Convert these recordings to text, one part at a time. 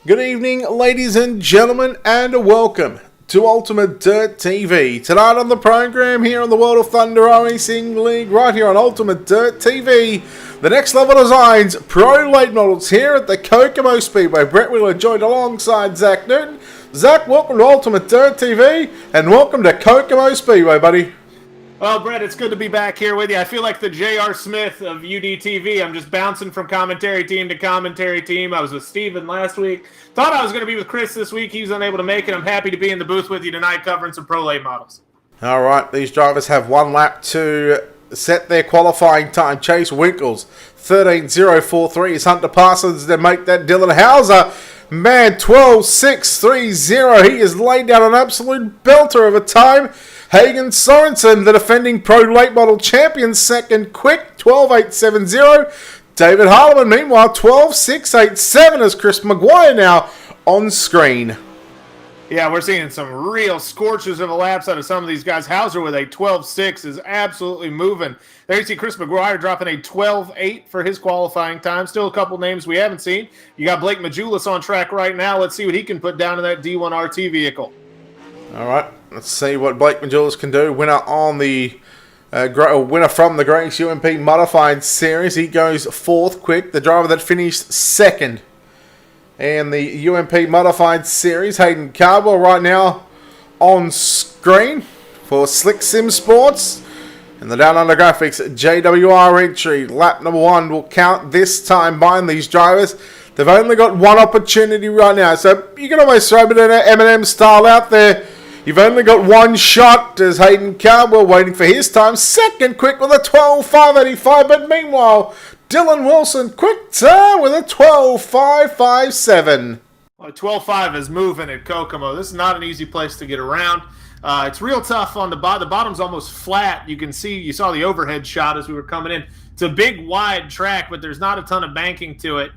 Good evening, ladies and gentlemen, and welcome to Ultimate Dirt TV. Tonight on the program here on the World of Thunder Racing League, right here on Ultimate Dirt TV, the Next Level Designs Pro Late Models here at the Kokomo Speedway. Brent Wheeler joined alongside Zach Newton. Zach, welcome to Ultimate Dirt TV, and welcome to Kokomo Speedway, buddy. Well, Brett, it's good to be back here with you. I feel like the J.R. Smith of UDTV. I'm just bouncing from commentary team to commentary team. I was with Steven last week. Thought I was going to be with Chris this week. He was unable to make it. I'm happy to be in the booth with you tonight covering some Pro Late models. All right, these drivers have one lap to set their qualifying time. Chase Winkles, 13.043 is Hunter Parsons to make that. Dylan Hauser, man, 12.630. He has laid down an absolute belter of a time. Hayden Sorensen, the defending Pro Late Model champion, second quick, 12.870. David Heilman, meanwhile, 12.687 as Chris Mcguire now on screen. Yeah, we're seeing some real scorchers of a laps out of some of these guys. Hauser with a 12.6 is absolutely moving. There you see Chris Mcguire dropping a 12.8 for his qualifying time. Still a couple names we haven't seen. You got Blake Majulis on track right now. Let's see what he can put down in that D1 RT vehicle. All right, let's see what Blake Majulis can do. Winner on the winner from the Grace UMP Modified Series. He goes fourth quick. The driver that finished second in the UMP Modified Series, Hayden Cowbell, right now on screen for Slick Sim Sports. And the Down Under Graphics JWR entry, lap number 1 will count this time behind these drivers. They've only got one opportunity right now, so you can almost throw a bit of Eminem style out there. You've only got one shot as Hayden Cowbell waiting for his time. Second quick with a 12.585, but meanwhile, Dylan Wilson quick turn with a 12.557. Well, 12.5 is moving at Kokomo. This is not an easy place to get around. It's real tough on the bottom. The bottom's almost flat. You saw the overhead shot as we were coming in. It's a big, wide track, but there's not a ton of banking to it.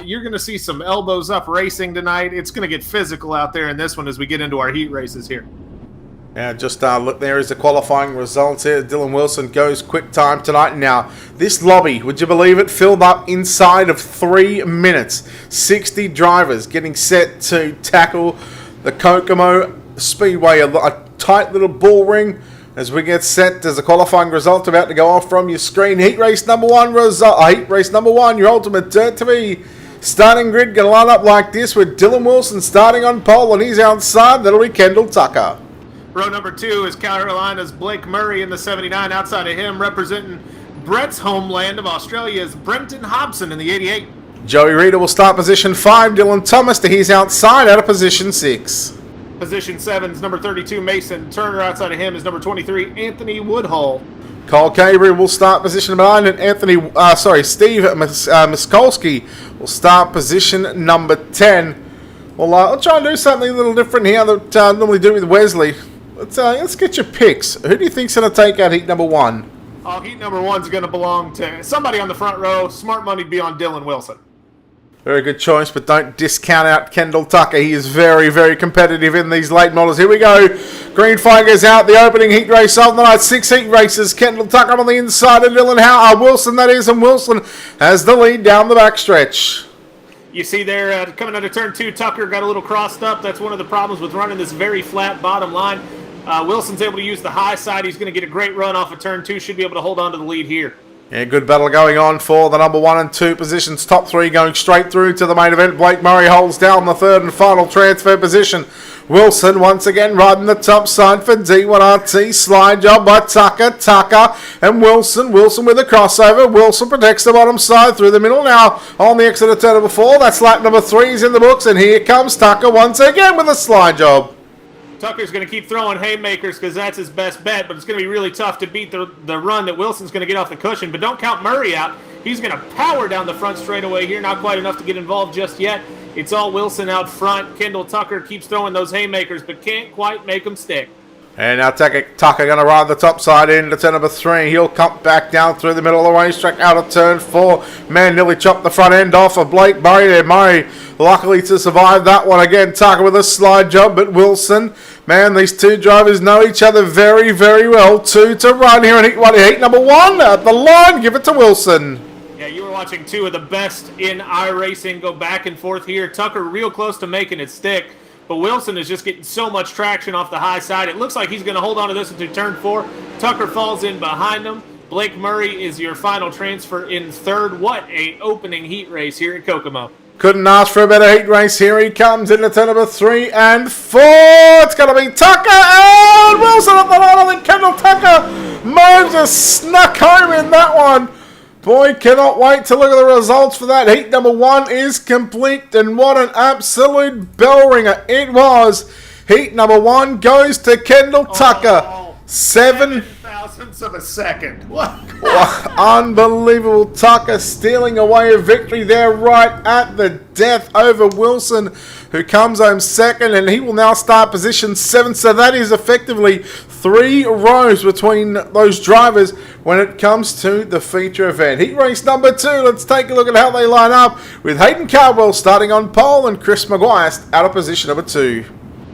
You're going to see some elbows up racing tonight. It's going to get physical out there in this one as we get into our heat races here. Yeah, just look, there is the qualifying results here. Dylan Wilson goes quick time tonight. Now, this lobby, would you believe it, filled up inside of 3 minutes. 60 drivers getting set to tackle the Kokomo Speedway. A tight little bull ring as we get set. There's a qualifying result about to go off from your screen. Heat race number 1 result. Heat race number 1, your Ultimate Dirt TV starting grid going to line up like this with Dylan Wilson starting on pole, and he's outside. That'll be Kendall Tucker. Row number 2 is Carolina's Blake Murray in the 79. Outside of him, representing Brett's homeland of Australia, is Brenton Hobson in the 88. Joey Reeder will start position 5. Dylan Thomas to his outside out of position 6. Position 7 is number 32, Mason Turner. Outside of him is number 23, Anthony Woodhull. Cole Cabrey will start position 9, and Steve Miskolski will start position number 10. Well, I'll try and do something a little different here that I normally do with Wesley. Let's get your picks. Who do you think's going to take out heat number 1? Oh, heat number 1's going to belong to somebody on the front row. Smart money'd be on Dylan Wilson. Very good choice, but don't discount out Kendall Tucker. He is very, very competitive in these late models. Here we go. Green flag is out. The opening heat race of the night. 6 heat races. Kendall Tucker on the inside of Dylan Wilson, that is, and Wilson has the lead down the backstretch. You see there, coming under turn 2, Tucker got a little crossed up. That's one of the problems with running this very flat bottom line. Wilson's able to use the high side. He's going to get a great run off of turn 2. Should be able to hold on to the lead here. Yeah, good battle going on for the number 1 and 2 positions. Top 3 going straight through to the main event. Blake Murray holds down the 3rd and final transfer position. Wilson once again riding the top side for D1RT. Slide job by Tucker and Wilson. Wilson with a crossover. Wilson protects the bottom side through the middle now on the exit of turn number 4. That's lap number 3 is in the books, and here comes Tucker once again with a slide job. Tucker's going to keep throwing haymakers because that's his best bet, but it's going to be really tough to beat the run that Wilson's going to get off the cushion. But don't count Murray out. He's going to power down the front straightaway here. Not quite enough to get involved just yet. It's all Wilson out front. Kendall Tucker keeps throwing those haymakers, but can't quite make them stick. And now Tucker going to ride the top side into turn number 3. He'll come back down through the middle of the racetrack out of turn 4. Man, nearly chopped the front end off of Blake Murray there. Murray luckily to survive that one again. Tucker with a slide job, but Wilson, man, these two drivers know each other very, very well. 2 to run here in heat number 1 at the line. Give it to Wilson. Yeah, you were watching watching two of the best in iRacing go back and forth here. Tucker real close to making it stick, but Wilson is just getting so much traction off the high side. It looks like he's going to hold on to this into turn 4. Tucker falls in behind him. Blake Murray is your final transfer in third. What a opening heat race here at Kokomo. Couldn't ask for a better heat race. Here he comes into turn number 3 and 4. It's going to be Tucker and Wilson at the line. I think Kendall Tucker moves just snuck home in that one. Boy, cannot wait to look at the results for that. Heat number 1 is complete, and what an absolute bell ringer it was. Heat number 1 goes to Kendall Tucker. 7 thousandths of a second. What? Unbelievable. Tucker stealing away a victory there right at the death over Wilson, who comes home second, and he will now start position 7. So that is effectively 3 rows between those drivers when it comes to the feature event. Heat race number 2. Let's take a look at how they line up, with Hayden Cowbell starting on pole and Chris Mcguire out of position number 2.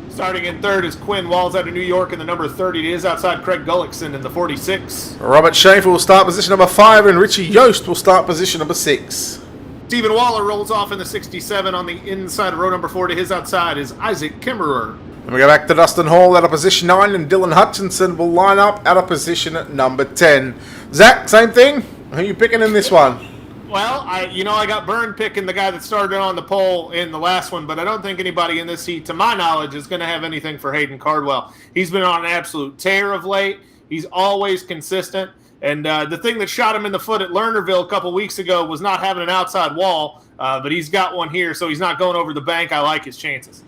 Starting in third is Quinn Walls out of New York in the number 30. It is outside Craig Gullickson in the 46. Robert Schaefer will start position number 5, and Richie Yost will start position number 6. Stephen Waller rolls off in the 67 on the inside of row number 4. To his outside is Isaac Kimmerer. And we go back to Dustin Hall out of position 9, and Dylan Hutchinson will line up out of position number 10. Zach, same thing? Who are you picking in this one? Well, I got burned picking the guy that started on the pole in the last one, but I don't think anybody in this heat, to my knowledge, is going to have anything for Hayden Cardwell. He's been on an absolute tear of late. He's always consistent. And the thing that shot him in the foot at Lernerville a couple weeks ago was not having an outside wall, but he's got one here, so he's not going over the bank. I like his chances.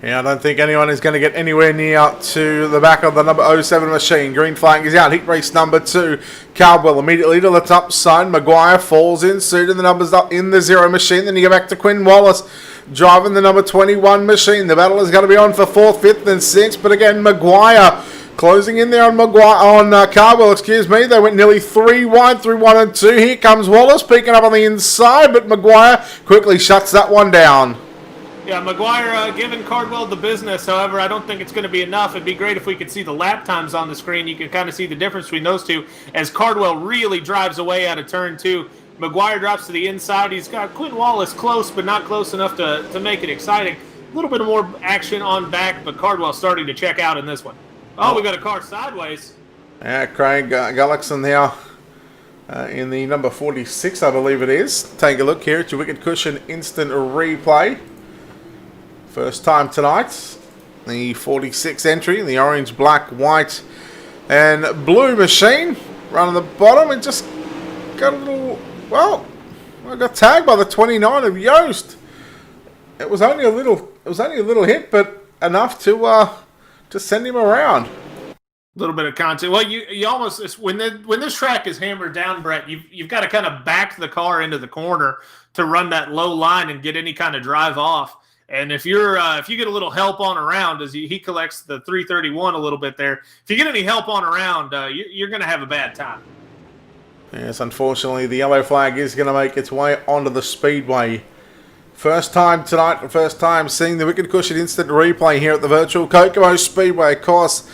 Yeah, I don't think anyone is going to get anywhere near out to the back of the number 07 machine. Green flag is out. Heat race number 2. Cowbell immediately to the top side. Mcguire falls in, suiting the numbers up in the 0 machine. Then you go back to Quinn Wallace driving the number 21 machine. The battle is going to be on for 4th, 5th, and 6th. But again, Mcguire closing in there on Cowbell, excuse me. They went nearly 3 wide through 1 and 2. Here comes Wallace peeking up on the inside, but Mcguire quickly shuts that one down. Yeah, Mcguire giving Cardwell the business. However, I don't think it's going to be enough. It'd be great if we could see the lap times on the screen. You can kind of see the difference between those two as Cardwell really drives away out of turn 2. Mcguire drops to the inside. He's got Quinn Wallace close, but not close enough to make it exciting. A little bit more action on back, but Cardwell starting to check out in this one. Oh, we got a car sideways. Yeah, Craig Gullickson there in the number 46, I believe it is. Take a look here at your Wicked Cushion instant replay. First time tonight, the 46 entry, the orange, black, white, and blue machine. Running the bottom, and just got a little, well, I got tagged by the 29 of Yost. It was only a little hit, but enough to send him around. A little bit of content. Well, you almost, when this track is hammered down, Brett, you've got to kind of back the car into the corner to run that low line and get any kind of drive off. And if you get a little help on around, as he collects the 331 a little bit there, if you get any help on around, you're going to have a bad time. Yes, unfortunately, the yellow flag is going to make its way onto the speedway. First time tonight, first time seeing the Wicked Cushion instant replay here at the virtual Kokomo Speedway. Of course,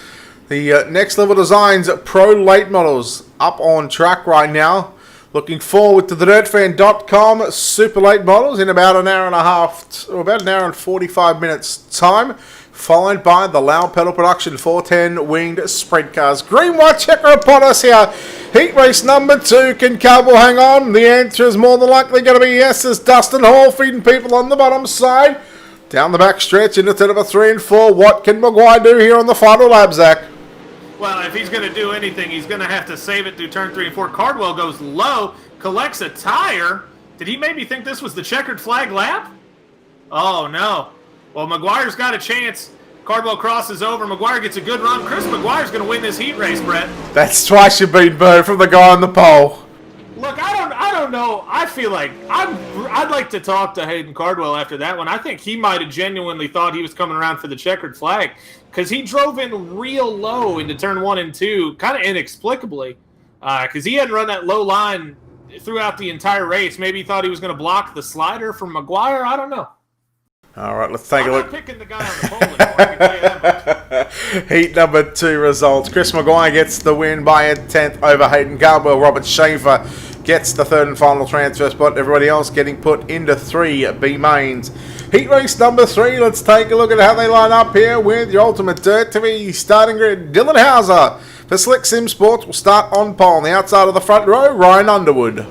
the Next Level Designs Pro Late Models up on track right now. Looking forward to the dirtfan.com super late models in about an hour and a half, or about an hour and 45 minutes time, followed by the Loud Pedal Production 410 winged sprint cars. Green white checker upon us here. Heat race number 2. Can Cowbell hang on? The answer is more than likely going to be yes, as Dustin Hall feeding people on the bottom side. Down the back stretch into turn number 3 and 4. What can Mcguire do here on the final lap, Zach? Well, if he's going to do anything, he's going to have to save it through turn 3 and 4. Cardwell goes low, collects a tire. Did he maybe think this was the checkered flag lap? Oh, no. Well, Mcguire's got a chance. Cardwell crosses over. Mcguire gets a good run. Chris Mcguire's going to win this heat race, Brett. That's twice you've been burned from the guy on the pole. Look, I don't know. I feel like I'd like to talk to Hayden Cardwell after that one. I think he might have genuinely thought he was coming around for the checkered flag, because he drove in real low into turn 1 and 2, kind of inexplicably, because he hadn't run that low line throughout the entire race. Maybe he thought he was going to block the slider from Mcguire. I don't know. All right, let's take a look. I'm not picking the guy on the pole anymore, I can tell you that much. Heat number 2 results. Chris Mcguire gets the win by a 10th over Hayden Cowbell. Robert Schaefer gets the third and final transfer spot. Everybody else getting put into 3B mains. Heat race number 3. Let's take a look at how they line up here with your ultimate dirt TV starting grid. Dylan Hauser for Slick Sim Sports will start on pole. On the outside of the front row, Ryan Underwood.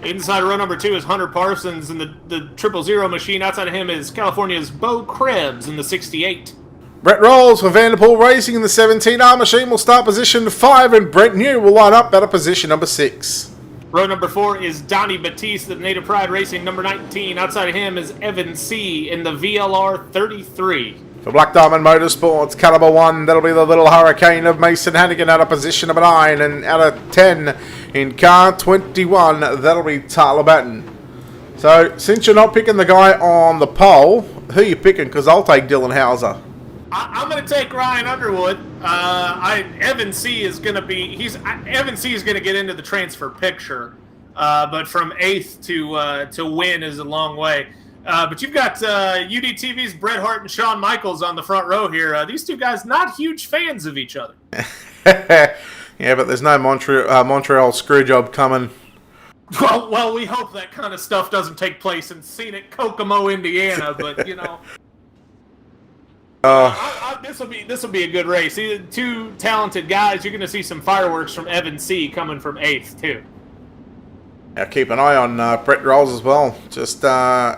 Inside row number 2 is Hunter Parsons in the 000 machine. Outside of him is California's Bo Krebs in the 68. Brett Rolls for Vanderpool Racing in the 17R machine will start position 5, and Brent New will line up at position number 6. Row number 4 is Donnie Batiste of Native Pride Racing, number 19. Outside of him is Evan C. in the VLR 33. For Black Diamond Motorsports, caliber 1, that'll be the Little Hurricane of Mason Hannigan out of position number 9. And out of 10 in car 21, that'll be Tyler Batten. So, since you're not picking the guy on the pole, who are you picking? Because I'll take Dylan Hauser. I'm going to take Ryan Underwood. Evan C is going to be Evan C is going to get into the transfer picture, but from 8th to win is a long way. But you've got UDTV's Bret Hart and Shawn Michaels on the front row here. These two guys not huge fans of each other. Yeah, but there's no Montreal screwjob coming. Well, we hope that kind of stuff doesn't take place in scenic Kokomo, Indiana. But you know. This will be a good race. Two talented guys. You're going to see some fireworks from Evan C. coming from 8th too. Now keep an eye on Brett Rolls as well. Just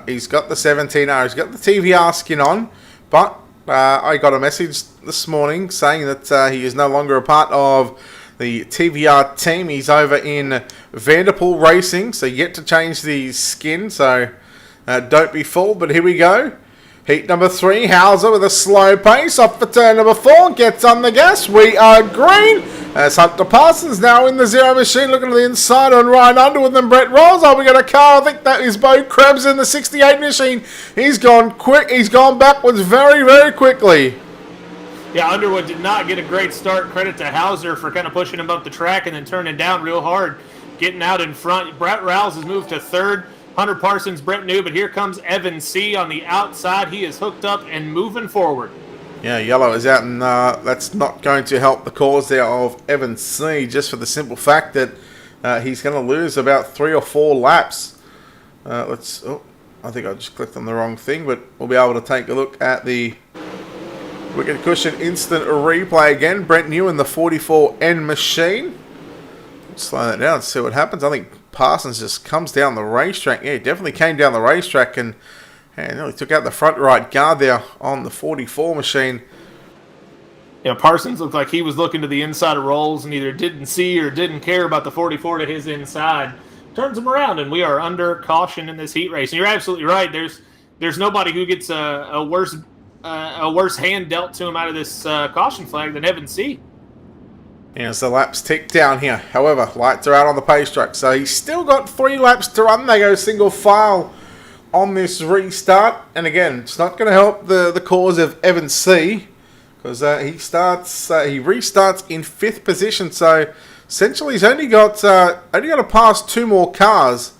he's got the 17R. He's got the TVR skin on, but I got a message this morning saying that he is no longer a part of the TVR team. He's over in Vanderpool Racing, so yet to change the skin. So don't be fooled. But here we go. Heat number 3, Hauser with a slow pace off for turn number 4, gets on the gas. We are green. As Hunter Parsons now in the 0 machine, looking to the inside on Ryan Underwood and Brett Rolls. Oh, we got a car. I think that is Bo Krebs in the 68 machine. He's gone quick. He's gone backwards very, very quickly. Yeah, Underwood did not get a great start. Credit to Hauser for kind of pushing him up the track and then turning down real hard, getting out in front. Brett Rolls has moved to 3rd. Hunter Parsons, Brent New, but here comes Evan C. on the outside. He is hooked up and moving forward. Yeah, yellow is out, and that's not going to help the cause there of Evan C. just for the simple fact that he's going to lose about 3 or 4 laps. I think I just clicked on the wrong thing, but we'll be able to take a look at the Wicked Cushion instant replay again. Brent New in the 44N machine. Slow that down and see what happens. I think Parsons just comes down the racetrack. Yeah, he definitely came down the racetrack and nearly took out the front right guard there on the 44 machine. Yeah, Parsons looked like he was looking to the inside of Rolls and either didn't see or didn't care about the 44 to his inside. Turns him around, and we are under caution in this heat race. And you're absolutely right. There's nobody who gets a worse hand dealt to him out of this caution flag than Evan C. As the laps tick down here. However, lights are out on the pace track, so he's still got 3 laps to run. They go single file on this restart. And again, it's not going to help the cause of Evan C. because he restarts in 5th position. So essentially, he's only got to pass 2 more cars.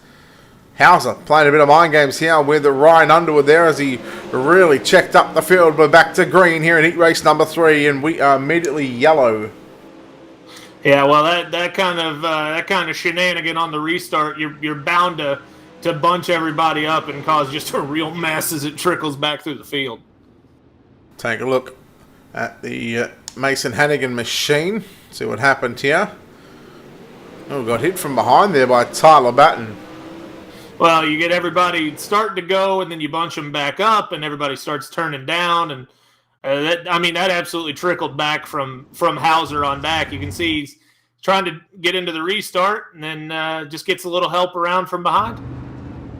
Hauser playing a bit of mind games here with Ryan Underwood there as he really checked up the field. We're back to green here in heat race number 3, and we are immediately yellow. Yeah, well, that kind of shenanigan on the restart, you're bound to bunch everybody up and cause just a real mess as it trickles back through the field. Take a look at the Mason Hannigan machine. See what happened here. Oh, got hit from behind there by Tyler Batten. Well, you get everybody starting to go, and then you bunch them back up, and everybody starts turning down, and that absolutely trickled back from Hauser on back. You can see he's trying to get into the restart, and then just gets a little help around from behind.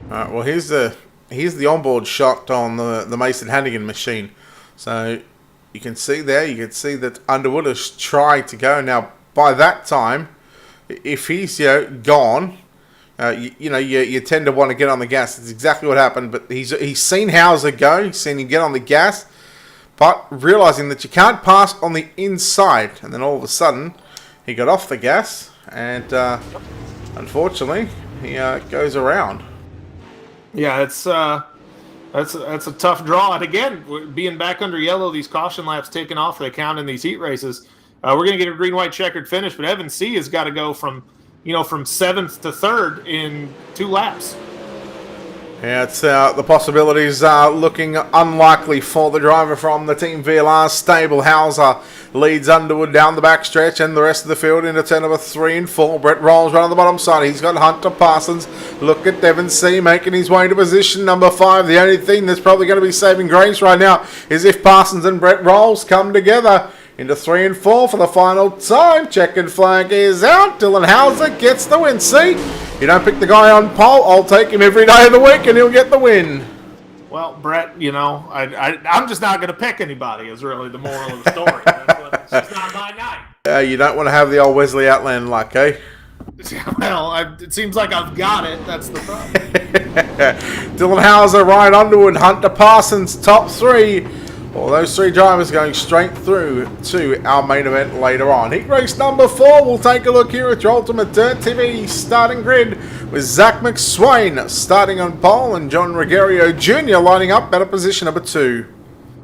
All right, well, here's the onboard shot on the Mason Hannigan machine. So you can see there, you can see that Underwood has tried to go. Now, by that time, if he's gone, you tend to want to get on the gas. That's exactly what happened. But he's seen Hauser go. He's seen him get on the gas. But realizing that you can't pass on the inside, and then all of a sudden he got off the gas, and unfortunately he goes around. Yeah, that's a tough draw. And again, being back under yellow, these caution laps taken off the account in these heat races, we're going to get a green-white checkered finish. But Evan C has got to go from from 7th to 3rd in 2 laps. Yeah, it's the possibilities are looking unlikely for the driver from the Team VLR stable. Hauser leads Underwood down the backstretch and the rest of the field into turn number 3 and 4. Brent rolls right on the bottom side. He's got Hunter Parsons. Look at Devon C making his way to position number 5. The only thing that's probably going to be saving grace right now is if Parsons and Brent Rolls come together into 3 and 4 for the final time. Checkered flag is out. Dylan Hauser gets the win. See? You don't pick the guy on pole, I'll take him every day of the week and he'll get the win. Well, Brett, I'm just not going to pick anybody is really the moral of the story. It's just not my night. You don't want to have the old Wesley Outland luck, eh? Well, it seems like I've got it. That's the problem. Dylan Hauser, Ryan Underwood, Hunter Parsons, top 3. All those 3 drivers going straight through to our main event later on. Heat race number 4, we'll take a look here at your Ultimate Dirt TV starting grid with Zach Mcswain starting on pole and John Regerio Jr. lining up at a position number 2.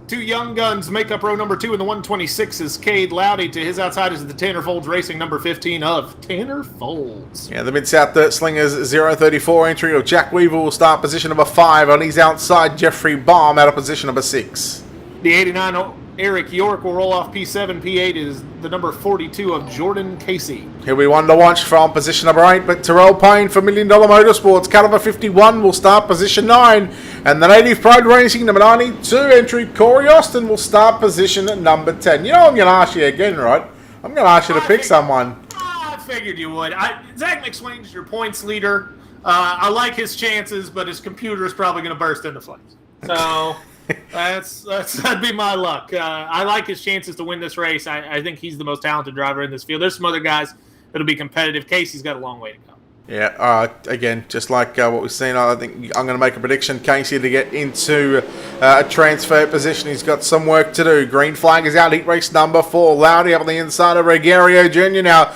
2 young guns make up row number 2 in the 126 is Cade Loudy. To his outside is the Tanner Folds Racing number 15 of Tanner Folds. Yeah, the Mid-South Dirt Slingers 034 entry of Jack Weaver will start position number 5. On his outside, Jeffrey Baum out of position number 6. The 89 Eric York will roll off P7. P8 is the number 42 of Jordan Casey. He'll be one to watch from position number 8, but Terrell Payne for $1 Million Motorsports, caliber 51, will start position 9. And the Native Pride Racing, number 92 entry, Corey Austin, will start position at number 10. You know I'm going to ask you again, right? I'm going to ask you to pick someone. I figured you would. Zach Mcswain's your points leader. I like his chances, but his computer is probably going to burst into flames. So... that'd be my luck. I like his chances to win this race. I think he's the most talented driver in this field. There's some other guys that'll be competitive. Casey's got a long way to go. Yeah, again, just like what we've seen, I think I'm going to make a prediction. Casey to get into a transfer position. He's got some work to do. Green flag is out. Heat race number 4. Loudy up on the inside of Regerio Jr. Now,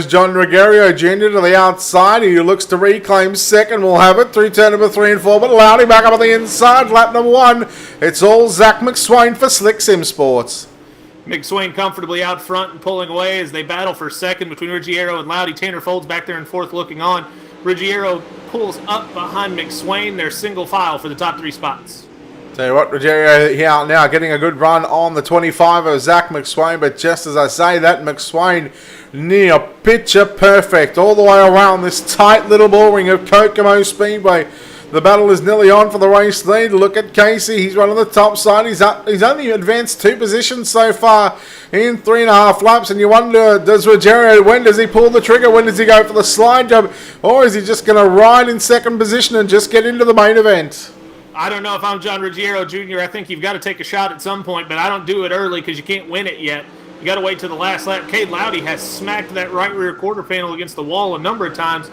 John Regerio Jr. to the outside. He looks to reclaim second. We'll have it through turn number 3 and 4. But Loudy back up on the inside. Lap number 1. It's all Zach Mcswain for Slick Sim Sports. Mcswain comfortably out front and pulling away as they battle for second between Ruggiero and Loudy. Tanner Folds back there in 4th looking on. Ruggiero pulls up behind Mcswain. They're single file for the top 3 spots. Tell you what, Ruggiero here now getting a good run on the 25 of Zach Mcswain, but just as I say that, Mcswain near picture perfect all the way around this tight little bullring of Kokomo Speedway. The battle is nearly on for the race lead. Look at Casey. He's running the top side. He's only advanced 2 positions so far in 3.5 laps. And you wonder, does Ruggiero, when does he pull the trigger? When does he go for the slide job? Or is he just going to ride in 2nd position and just get into the main event? I don't know if I'm John Ruggiero Jr. I think you've got to take a shot at some point, but I don't do it early because you can't win it yet. You got to wait till the last lap. Cade Loudy has smacked that right rear quarter panel against the wall a number of times.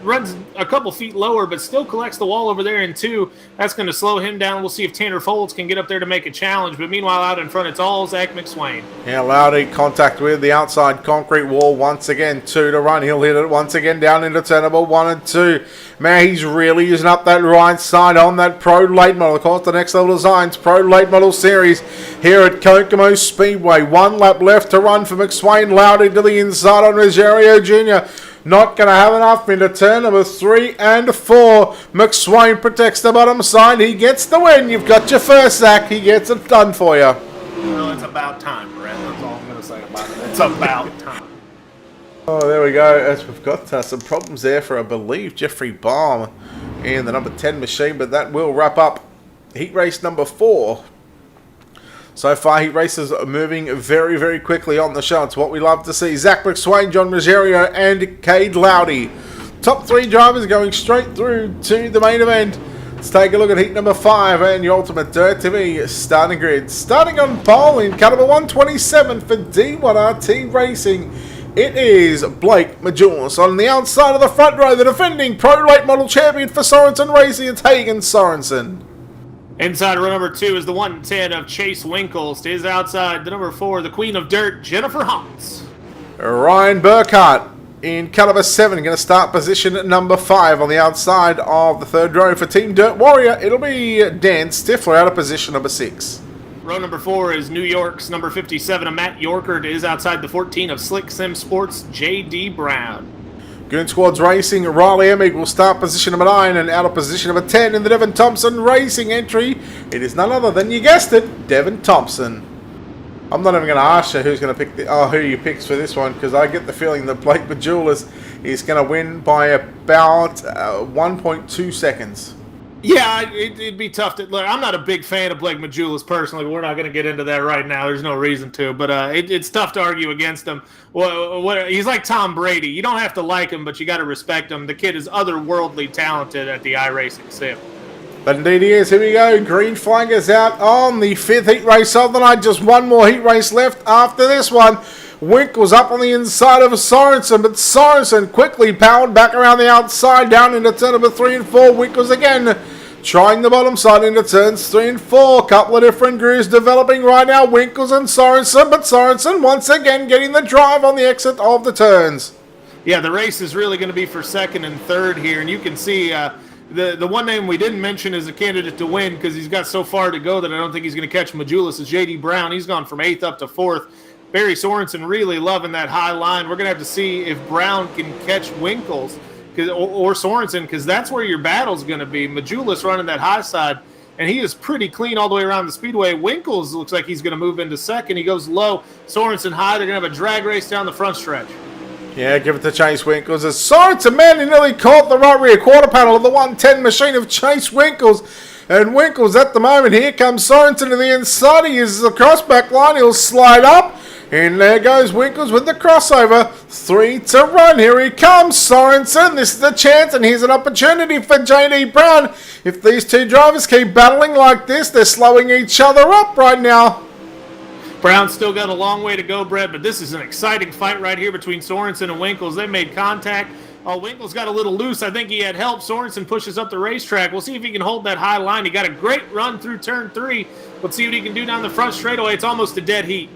Runs a couple feet lower, but still collects the wall over there in 2. That's going to slow him down. We'll see if Tanner Folds can get up there to make a challenge. But meanwhile, out in front, it's all Zach Mcswain. Yeah, Loudy contact with the outside concrete wall once again. 2 to run. He'll hit it once again down into Turnable 1 and 2. Man, he's really using up that right side on that Pro Late Model. Of course, the next level designs Pro Late Model Series here at Kokomo Speedway. 1 lap left to run for Mcswain. Loudy to the inside on Ruggiero Jr. Not going to have enough into turn number 3 and 4. Mcswain protects the bottom side. He gets the win. You've got your first, Zach. He gets it done for you. Well, it's about time, Brent. That's all I'm going to say about it. It's about time. Oh, there we go. As we've got some problems there for, I believe, Jeffrey Baum in the number 10 machine. But that will wrap up heat race number 4. So far, heat races are moving very, very quickly on the show. It's what we love to see. Zach Mcswain, John Ruggiero, and Cade Loudy. Top 3 drivers going straight through to the main event. Let's take a look at heat number 5 and your Ultimate Dirt TV starting grid. Starting on pole in car number 127 for D1RT Racing. It is Blake Majulis. On the outside of the front row, the defending Pro Late Model Champion for Sorensen Racing, it's Hayden Sorensen. Inside row number 2 is the 110 of Chase Winkles. To his outside, the number 4, the Queen of Dirt, Jennifer Haas. Ryan Burkhart in caliber 7, going to start position at number 5 on the outside of the 3rd row for Team Dirt Warrior. It'll be Dan Stifler out of position number 6. Row number 4 is New York's number 57 of Matt Yorker. To his outside, the 14 of Slick Sim Sports, J.D. Brown. Goon Squad's Racing, Riley Emig will start position number 9 and out of position number 10 in the Devon Thompson Racing entry. It is none other than, you guessed it, Devon Thompson. I'm not even going to ask you who's going to pick who you picks for this one, because I get the feeling that Blake Majulis is going to win by about 1.2 seconds. Yeah, it'd be tough to look. I'm not a big fan of Blake Majulis personally, but we're not going to get into that right now. There's no reason to, but it's tough to argue against him. He's like Tom Brady. You don't have to like him, but you got to respect him. The kid is otherworldly talented at the iRacing sim. But indeed he is. Here we go. Green flag is out on the 5th heat race of the night. Just one more heat race left after this one. Winkles up on the inside of Sorensen, but Sorensen quickly powered back around the outside, down into turn number 3 and 4. Winkles again trying the bottom side into turns 3 and 4. Couple of different grooves developing right now. Winkles and Sorensen, but Sorensen once again getting the drive on the exit of the turns. Yeah, the race is really going to be for 2nd and 3rd here, and you can see the one name we didn't mention as a candidate to win because he's got so far to go that I don't think he's going to catch Majulis is J.D. Brown. He's gone from 8th up to 4th. Barry Sorensen really loving that high line. We're going to have to see if Brown can catch Winkles or Sorensen, because that's where your battle's going to be. Majulis running that high side, and he is pretty clean all the way around the speedway. Winkles looks like he's going to move into 2nd. He goes low. Sorensen high. They're going to have a drag race down the front stretch. Yeah, give it to Chase Winkles. As Sorensen, man, he nearly caught the right rear quarter panel of the 110 machine of Chase Winkles. And Winkles at the moment, here comes Sorensen to the inside. He uses the crossback line. He'll slide up. And there goes Winkles with the crossover. 3 to run. Here he comes, Sorensen. This is a chance, and here's an opportunity for J.D. Brown. If these two drivers keep battling like this, they're slowing each other up right now. Brown's still got a long way to go, Brett, but this is an exciting fight right here between Sorensen and Winkles. They made contact. Winkles got a little loose. I think he had help. Sorensen pushes up the racetrack. We'll see if he can hold that high line. He got a great run through turn 3. Let's see what he can do down the front straightaway. It's almost a dead heat.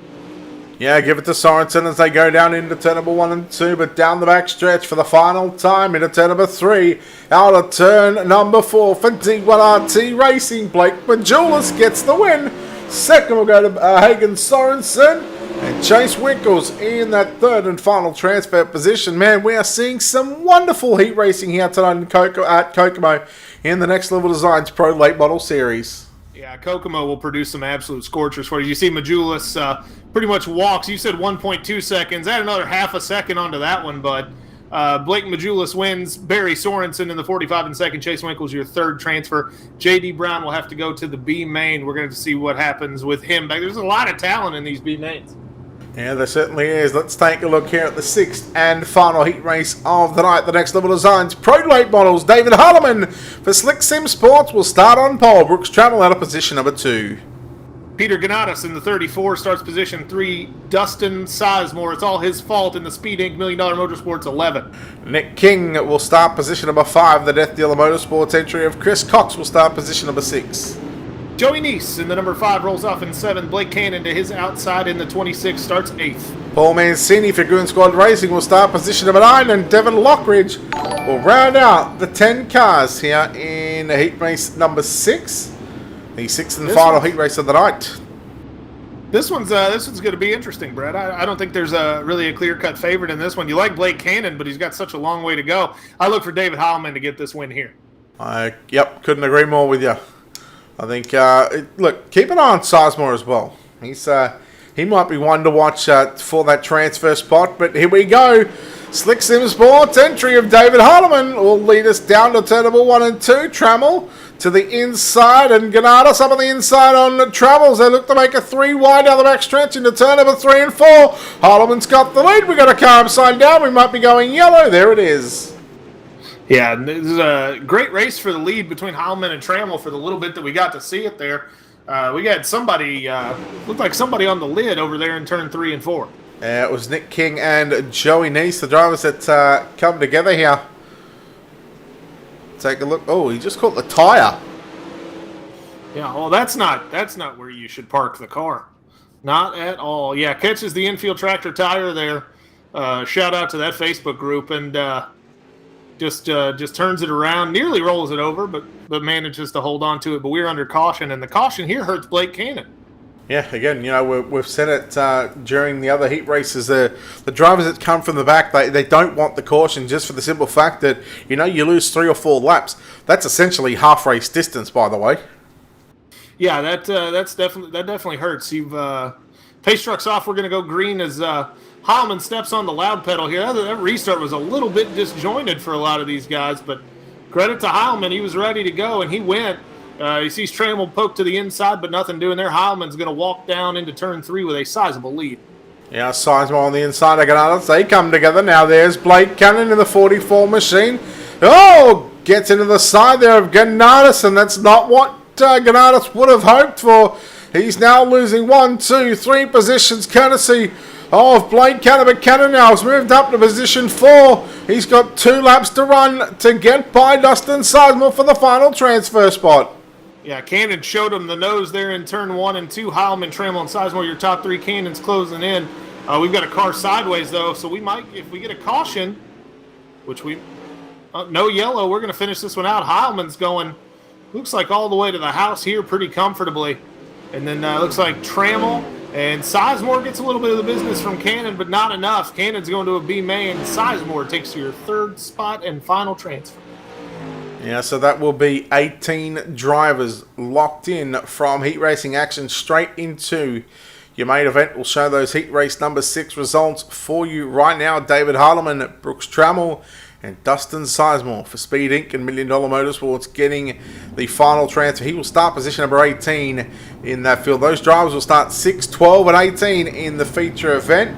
Yeah, give it to Sorensen as they go down into Turnable 1 and 2, but down the back stretch for the final time into turn number 3. Out of turn number 4 for D1RT Racing. Blake Majulis gets the win. 2nd will go to Hayden Sorensen, and Chase Winkles in that 3rd and final transfer position. Man, we are seeing some wonderful heat racing here tonight at Kokomo in the Next Level Designs Pro Late Model Series. Yeah, Kokomo will produce some absolute scorchers for you. You see Majulis pretty much walks. You said 1.2 seconds. Add another half a second onto that one, bud. Blake Majulis wins. Barry Sorensen in the 45 and 2nd. Chase Winkles, your 3rd transfer. J.D. Brown will have to go to the B main. We're going to see what happens with him. There's a lot of talent in these B mains. Yeah, there certainly is. Let's take a look here at the 6th and final heat race of the night. The Next Level Designs Pro Late Models. David Heilman for Slick Sim Sports will start on pole. Brooks Trammell out of position number 2. Peter Ganatis in the 34 starts position 3. Dustin Sizemore, it's all his fault in the Speed Inc. $1 Million Motorsports 11. Nick King will start position number 5. The Death Dealer Motorsports entry of Chris Cox will start position number 6. Joey Neese in the number 5 rolls off in 7. Blake Cannon to his outside in the 26 starts 8th. Paul Mancini for Goon Squad Racing will start position number 9, and Devon Lockridge will round out the 10 cars here in heat race number 6. The 6th and final heat race of the night. This one's going to be interesting, Brett. I don't think there's really a clear-cut favorite in this one. You like Blake Cannon, but he's got such a long way to go. I look for David Heilman to get this win here. Yep, couldn't agree more with you. I think, look, keep an eye on Sizemore as well. He might be one to watch for that transfer spot, but here we go. Slick Sim Sports entry of David Heilman will lead us down to Turnable 1 and 2. Trammell to the inside, and Ganatis up on the inside on Travels. They look to make a 3 wide down the back stretch into turn number 3 and 4. Heilman's got the lead. We got a car upside down. We might be going yellow. There it is. Yeah, this is a great race for the lead between Heilman and Trammell for the little bit that we got to see it there. We got somebody, looked like somebody on the lid over there in turn 3 and 4. It was Nick King and Joey Neese, the drivers that come together here. Take a look. Oh, he just caught the tire. Yeah, well, that's not where you should park the car. Not at all. Yeah, catches the infield tractor tire there. Shout out to that Facebook group, and just turns it around, nearly rolls it over, but manages to hold on to it. But we're under caution, and the caution here hurts Blake Cannon. Yeah, again, we've said it during the other heat races. The drivers that come from the back, they don't want the caution just for the simple fact that, you lose 3 or 4 laps. That's essentially half race distance, by the way. Yeah, that definitely hurts. Pace truck's off. We're going to go green as Heilman steps on the loud pedal here. That restart was a little bit disjointed for a lot of these guys, but credit to Heilman. He was ready to go, and he went. He sees Turnable poke to the inside, but nothing doing there. Heilman's going to walk down into turn 3 with a sizable lead. Yeah, Sizemore on the inside of Ganadas. They come together. Now there's Blake Cannon in the 44 machine. Oh, gets into the side there of Ganadas, and that's not what Ganadas would have hoped for. He's now losing 1, 2, 3 positions courtesy of Blake Cannon. But Cannon now has moved up to position 4. He's got 2 laps to run to get by Dustin Sizemore for the final transfer spot. Yeah, Cannon showed him the nose there in turn 1 and 2. Heilman, Turnable, and Sizemore, your top 3. Cannon's closing in. We've got a car sideways, though, so we might, if we get a caution, which no yellow, we're going to finish this one out. Heilman's going, looks like all the way to the house here pretty comfortably. And then looks like Turnable and Sizemore gets a little bit of the business from Cannon, but not enough. Cannon's going to a B main. Sizemore takes your 3rd spot and final transfer. Yeah, so that will be 18 drivers locked in from heat racing action straight into your main event. We'll show those heat race number 6 results for you right now. David Heilman, Brooks Trammell, and Dustin Sizemore for Speed Inc. and $1 Million Motorsports getting the final transfer. He will start position number 18 in that field. Those drivers will start 6, 12, and 18 in the feature event.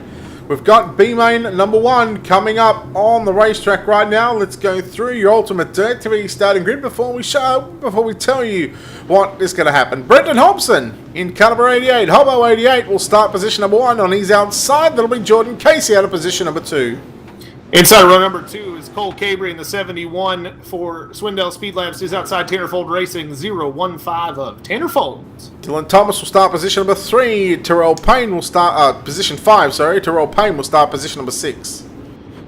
We've got B-Main number 1 coming up on the racetrack right now. Let's go through your ultimate dirt TV starting grid before we tell you what is going to happen. Brenton Hobson in car number 88. Hobo 88 will start position number 1. On his outside, that'll be Jordan Casey out of position number 2. Inside row number 2 is Cole Cabry in the 71 for Swindell Speed Labs. He's outside Tannerfold Racing, 015 of Tannerfold. Dylan Thomas will start position number 3. Terrell Payne will start position 5. Terrell Payne will start position number 6.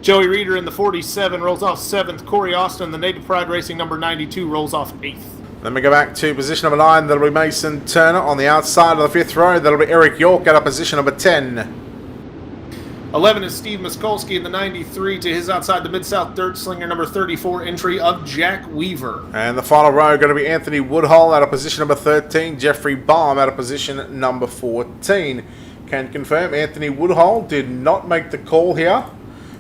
Joey Reeder in the 47 rolls off 7th. Corey Austin, the Native Pride Racing number 92, rolls off 8th. Then we go back to position number 9. That'll be Mason Turner. On the outside of the 5th row, that'll be Eric York out of position number 10. 11 is Steve Miskolsky in the 93 to his outside the Mid-South Dirt Slinger number 34 entry of Jack Weaver. And the final row going to be Anthony Woodhull out of position number 13, Jeffrey Baum out of position number 14. Can confirm Anthony Woodhull did not make the call here.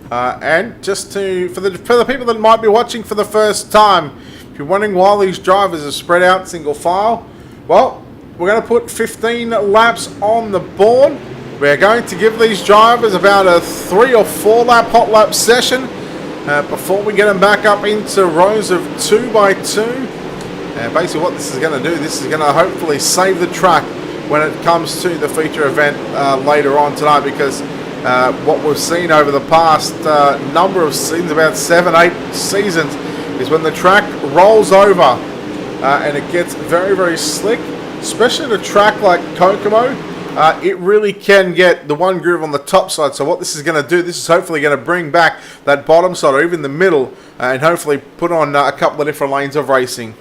And just for the people that might be watching for the first time, if you're wondering why these drivers are spread out single file, well, we're going to put 15 laps on the board. We're going to give these drivers about a 3 or 4 lap hot lap session before we get them back up into rows of 2 by 2. And basically what this is going to do, this is going to hopefully save the track when it comes to the feature event later on tonight, because what we've seen over the past number of seasons, about 7-8 seasons, is when the track rolls over and it gets very, very slick, especially at a track like Kokomo. It really can get the one groove on the top side. So what this is going to do, this is hopefully going to bring back that bottom side or even the middle and hopefully put on a couple of different lanes of racing.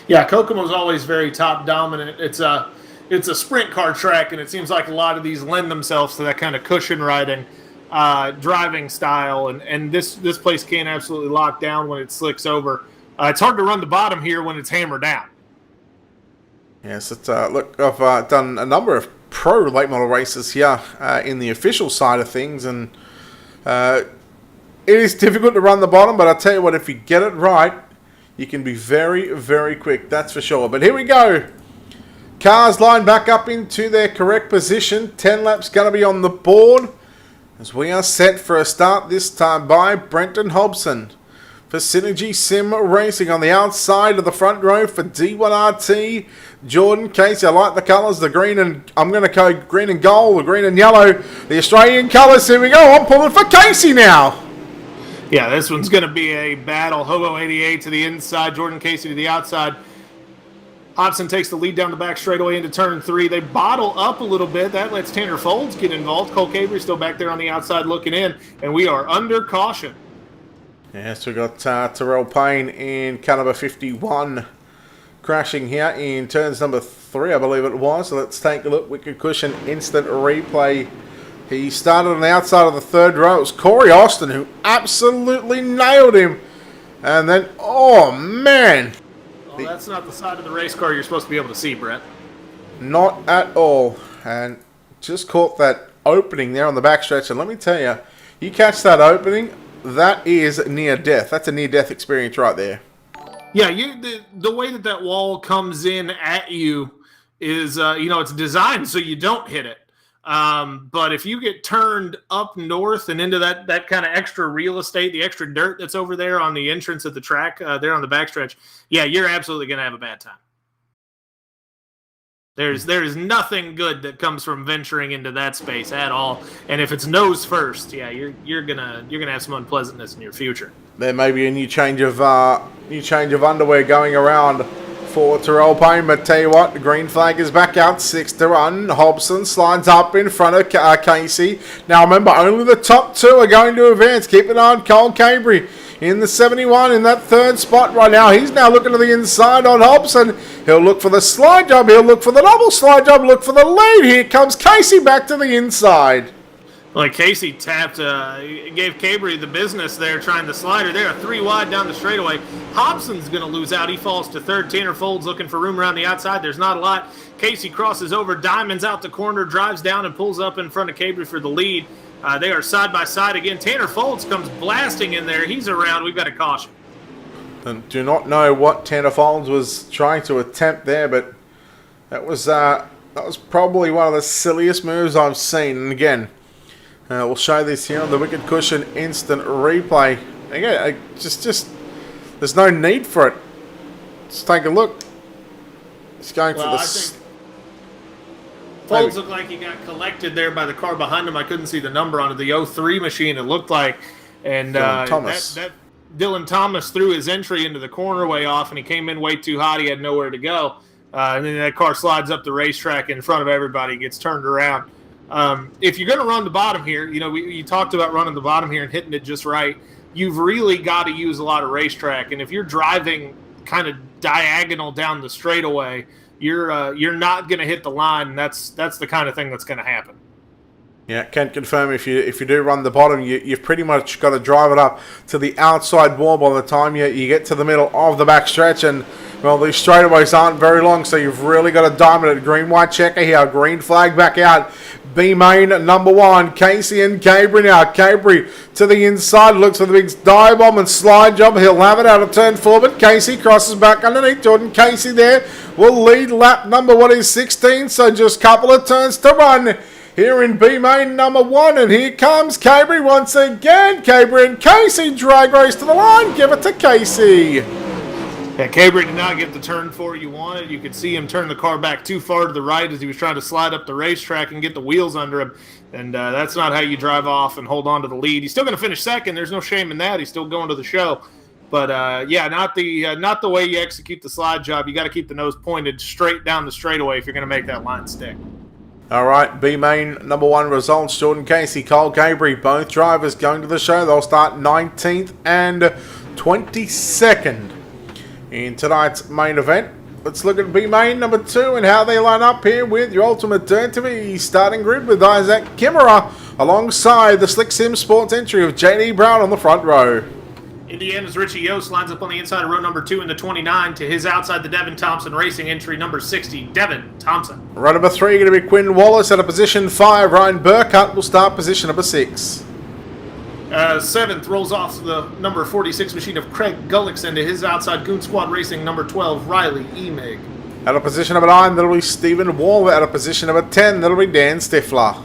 Yeah, Kokomo's always very top dominant. It's a sprint car track, and it seems like a lot of these lend themselves to that kind of cushion riding driving style. And this place can absolutely lock down when it slicks over. It's hard to run the bottom here when it's hammered down. Yes, look, I've done a number of pro late model races here in the official side of things, and it is difficult to run the bottom, but I'll tell you what, if you get it right, you can be very, very quick, that's for sure. But here we go. Cars line back up into their correct position. 10 laps going to be on the board as we are set for a start this time by Brenton Hobson. For Synergy Sim Racing on the outside of the front row for D1RT, Jordan Casey. I like the colours, the green and I'm going to go green and gold, the green and yellow, the Australian colours. Here we go. I'm pulling for Casey now. Yeah, this one's going to be a battle. Hobo 88 to the inside, Jordan Casey to the outside. Hobson takes the lead down the back straightaway into turn 3. They bottle up a little bit. That lets Tanner Folds get involved. Cole Cabry still back there on the outside looking in, and we are under caution. Yes, we've got Terrell Payne in car number 51 crashing here in turns number 3 3, I believe it was. So let's take a look. Wicked Cushion instant replay. He started on the outside of the third row. It was Corey Austin who absolutely nailed him. And then, oh man. Well, that's not the side of the race car you're supposed to be able to see, Brent. Not at all. And just caught that opening there on the backstretch. And let me tell you, you catch that opening, that is near death. That's a near death experience right there. Yeah, the way that wall comes in at you is, it's designed so you don't hit it. But if you get turned up north and into that kind of extra real estate, the extra dirt that's over there on the entrance of the track, there on the backstretch, yeah, you're absolutely going to have a bad time. There's nothing good that comes from venturing into that space at all. And if it's nose first, yeah, you're gonna have some unpleasantness in your future. There may be a new change of underwear going around for Terrell Payne, but tell you what, the green flag is back out, 6 to run. Hobson slides up in front of Casey. Now remember, only the top 2 are going to advance. Keep an eye on Cole Cabry in the 71 in that third spot right now. He's now looking to the inside on Hobson. He'll look for the slide job. He'll look for the double slide job. Look for the lead. Here comes Casey back to the inside. Like Casey tapped, gave Cabry the business there trying to slide her there. 3 wide down the straightaway. Hobson's going to lose out. He falls to third. Tanner Folds looking for room around the outside. There's not a lot. Casey crosses over. Diamonds out the corner, drives down and pulls up in front of Cabry for the lead. They are side by side again. Tanner Folds comes blasting in there. He's around. We've got a caution. And do not know what Tanner Folds was trying to attempt there, but that was probably one of the silliest moves I've seen. And again, we'll show this here on the Wicked Cushion instant replay. Again, just there's no need for it. Let's take a look. It's going for the... I think Folds looked like he got collected there by the car behind him. I couldn't see the number on it. The 03 machine, it looked like. And Dylan Thomas threw his entry into the corner way off, and he came in way too hot. He had nowhere to go. And then that car slides up the racetrack in front of everybody, gets turned around. If you're going to run the bottom here, you talked about running the bottom here and hitting it just right. You've really got to use a lot of racetrack. And if you're driving kind of diagonal down the straightaway, you're not going to hit the line. And that's the kind of thing that's going to happen. Yeah, can confirm if you do run the bottom, you've pretty much got to drive it up to the outside wall by the time you get to the middle of the back stretch. And, well, these straightaways aren't very long, so you've really got to diamond it. Green-white checker here, green flag back out. B-main number 1, Casey and Cabry now. Cabry to the inside, looks for the big dive bomb and slide job. He'll have it out of turn 4, but Casey crosses back underneath. Jordan Casey there will lead lap number 16, so just a couple of turns to run here in B-main number 1, and here comes Cabry once again. Cabry and Casey drag race to the line. Give it to Casey. Yeah, Cabry did not get the turn 4 you wanted. You could see him turn the car back too far to the right as he was trying to slide up the racetrack and get the wheels under him. And that's not how you drive off and hold on to the lead. He's still going to finish second. There's no shame in that. He's still going to the show. But, not the way you execute the slide job. You got to keep the nose pointed straight down the straightaway if you're going to make that line stick. All right, B-main number 1 results. Jordan Casey, Cole Cabry, both drivers going to the show. They'll start 19th and 22nd in tonight's main event. Let's look at B-main number 2 and how they line up here with your Ultimate Dirt TV starting grid with Isaac Kimura alongside the Slick Sim Sports entry of JD Brown on the front row. Indiana's Richie Yost lines up on the inside of row number 2 in the 29 to his outside the Devin Thompson Racing entry number 60, Devin Thompson. Row number 3 going to be Quinn Wallace at a position 5. Ryan Burkhardt will start position number 6. 7th rolls off the number 46 machine of Craig Gullickson to his outside Goon Squad Racing number 12, Riley Emig. At a position number 9, that'll be Stephen Waller. At a position number 10, that'll be Dan Stifler.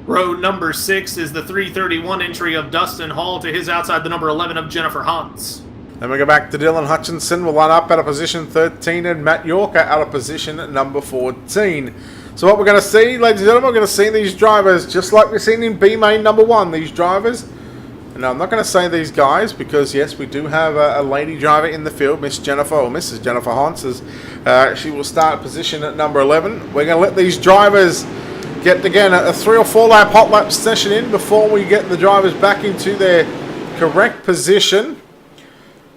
Row number 6 is the 331 entry of Dustin Hall to his outside the number 11 of Jennifer Hans. Then we go back to Dylan Hutchinson. We'll line up at a position 13 and Matt Yorker at a position number 14. So what we're going to see, ladies and gentlemen, we're going to see these drivers just like we've seen in B-main number 1. These drivers, and I'm not going to say these guys because, yes, we do have a lady driver in the field, Miss Jennifer, or Mrs. Jennifer Hans. She will start position at number 11. We're going to let these drivers get, again, a 3 or 4 lap hot lap session in before we get the drivers back into their correct position.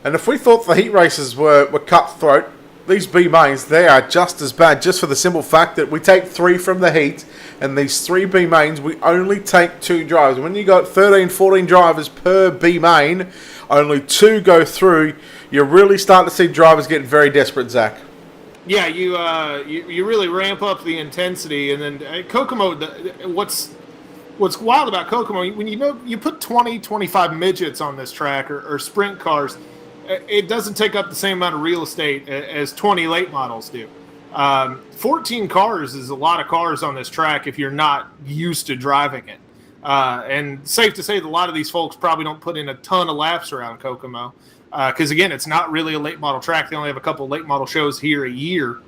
And if we thought the heat races were cutthroat, these B mains, they are just as bad, just for the simple fact that we take 3 from the heat, and these 3 B mains, we only take 2 drivers. When you got 13, 14 drivers per B main, only 2 go through, you really start to see drivers getting very desperate, Zach. Yeah, you really ramp up the intensity, and then Kokomo. What's wild about Kokomo, when you put 20, 25 midgets on this track or sprint cars, it doesn't take up the same amount of real estate as 20 late models do. 14 cars is a lot of cars on this track if you're not used to driving it. And safe to say that a lot of these folks probably don't put in a ton of laps around Kokomo. Because, again, it's not really a late model track. They only have a couple of late model shows here a year.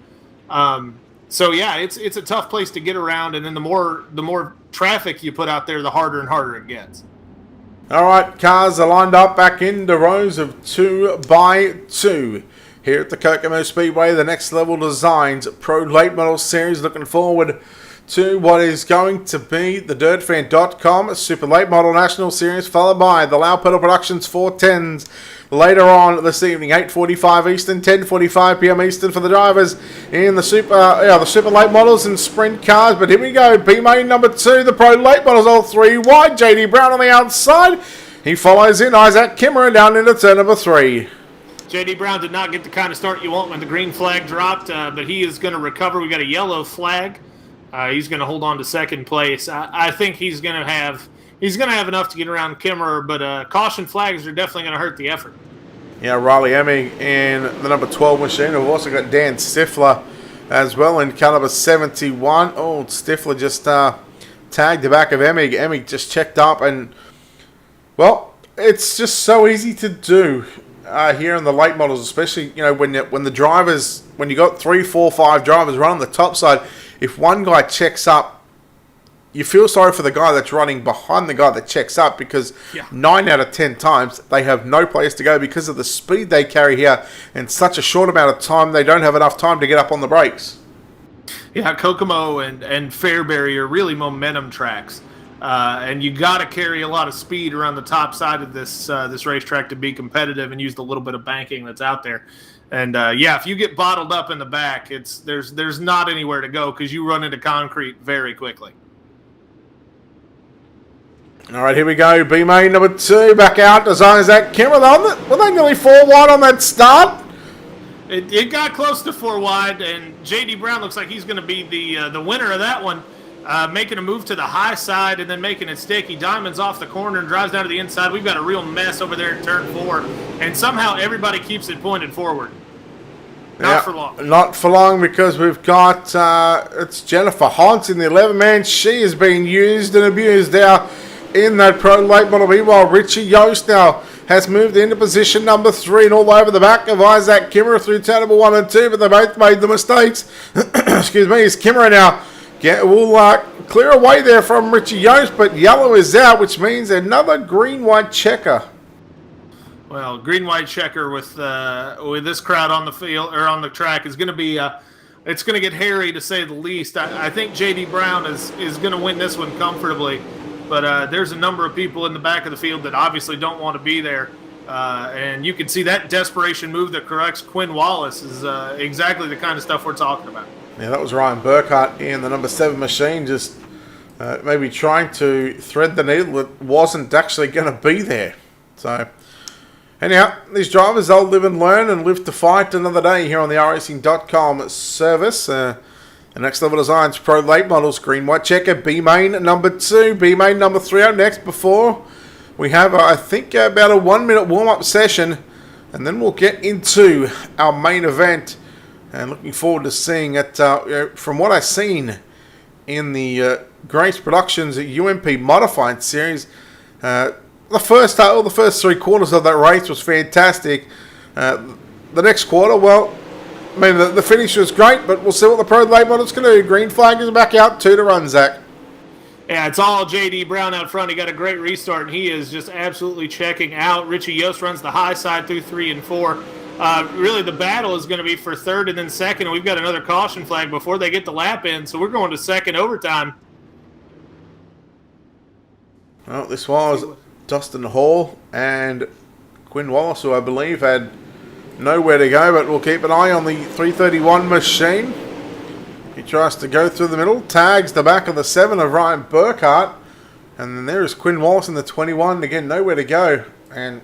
So, yeah, it's a tough place to get around. And then the more traffic you put out there, the harder and harder it gets. All right, cars are lined up back into rows of 2 by 2 here at the Kokomo Speedway. The Next Level Designs Pro Late Model Series. Looking forward to what is going to be the DirtFan.com Super Late Model National Series, followed by the Loud Pedal Productions 410s later on this evening, 8:45 Eastern, 10:45 p.m. Eastern for the drivers in the Super Late Models and Sprint cars. But here we go, B-Main number 2, the Pro Late Models, all 3 wide. JD Brown on the outside. He follows in Isaac Kimmerer down into turn number 3. JD Brown did not get the kind of start you want when the green flag dropped, but he is going to recover. We got a yellow flag. He's going to hold on to second place. I think he's going to have enough to get around Kimmerer, but caution flags are definitely going to hurt the effort. Yeah, Riley Emig in the number 12 machine. We've also got Dan Stifler as well in caliber 71. Oh, Stifler just tagged the back of Emig. Emig just checked up, and well, it's just so easy to do here in the late models, especially when you got 3, 4, 5 drivers running the top side. If one guy checks up, you feel sorry for the guy that's running behind the guy that checks up, because 9 out of 10 times they have no place to go because of the speed they carry here in such a short amount of time. They don't have enough time to get up on the brakes. Yeah, Kokomo and Fairbury are really momentum tracks, and you got to carry a lot of speed around the top side of this racetrack to be competitive and use the little bit of banking that's out there. And if you get bottled up in the back, there's not anywhere to go because you run into concrete very quickly. All right, here we go. B-Main number 2 back out. Designs that Kimmerer. Were they nearly 4 wide on that start? It got close to 4 wide, and JD Brown looks like he's going to be the winner of that one, making a move to the high side and then making it stick. He diamonds off the corner and drives down to the inside. We've got a real mess over there in turn 4, and somehow everybody keeps it pointed forward. Not for long. Not for long, because we've got it's Jennifer Hunt in the 11-man. She is being used and abused now in that Pro Late Model. Meanwhile, Richie Yost now has moved into position number 3 and all over the back of Isaac Kimmerer through Turnable 1 and 2, but they both made the mistakes. Excuse me, it's Kimmerer now. We'll clear away there from Richie Yost, but yellow is out, which means another green-white checker. Well, green-white checker with this crowd on the field or on the track is going to be it's going to get hairy, to say the least. I think JD Brown is going to win this one comfortably, but there's a number of people in the back of the field that obviously don't want to be there, and you can see that desperation move that corrects Quinn Wallace is exactly the kind of stuff we're talking about. Yeah, that was Ryan Burkhart in the number 7 machine, just maybe trying to thread the needle that wasn't actually going to be there. So, anyhow, these drivers, they'll live and learn and live to fight another day here on the iRacing.com service. The Next Level Designs Pro Late Models, green, white checker, B-Main number 2, B-Main number 3 out next before we have, I think, about a 1-minute warm-up session, and then we'll get into our main event. And looking forward to seeing it. From what I've seen in the Grace Productions UMP Modified Series, the first 3 quarters of that race was fantastic. The next quarter, well, I mean, the finish was great, but we'll see what the Pro Late Model's going to do. Green flag is back out, 2 to run, Zach. Yeah, it's all JD Brown out front. He got a great restart, and he is just absolutely checking out. Richie Yost runs the high side through 3 and 4. Really, the battle is going to be for 3rd and then 2nd. And we've got another caution flag before they get the lap in, so we're going to 2nd overtime. Well, this was Dustin Hall and Quinn Wallace, who I believe had nowhere to go, but we'll keep an eye on the 331 machine. He tries to go through the middle, tags the back of the 7 of Ryan Burkhart, and then there is Quinn Wallace in the 21. Again, nowhere to go. And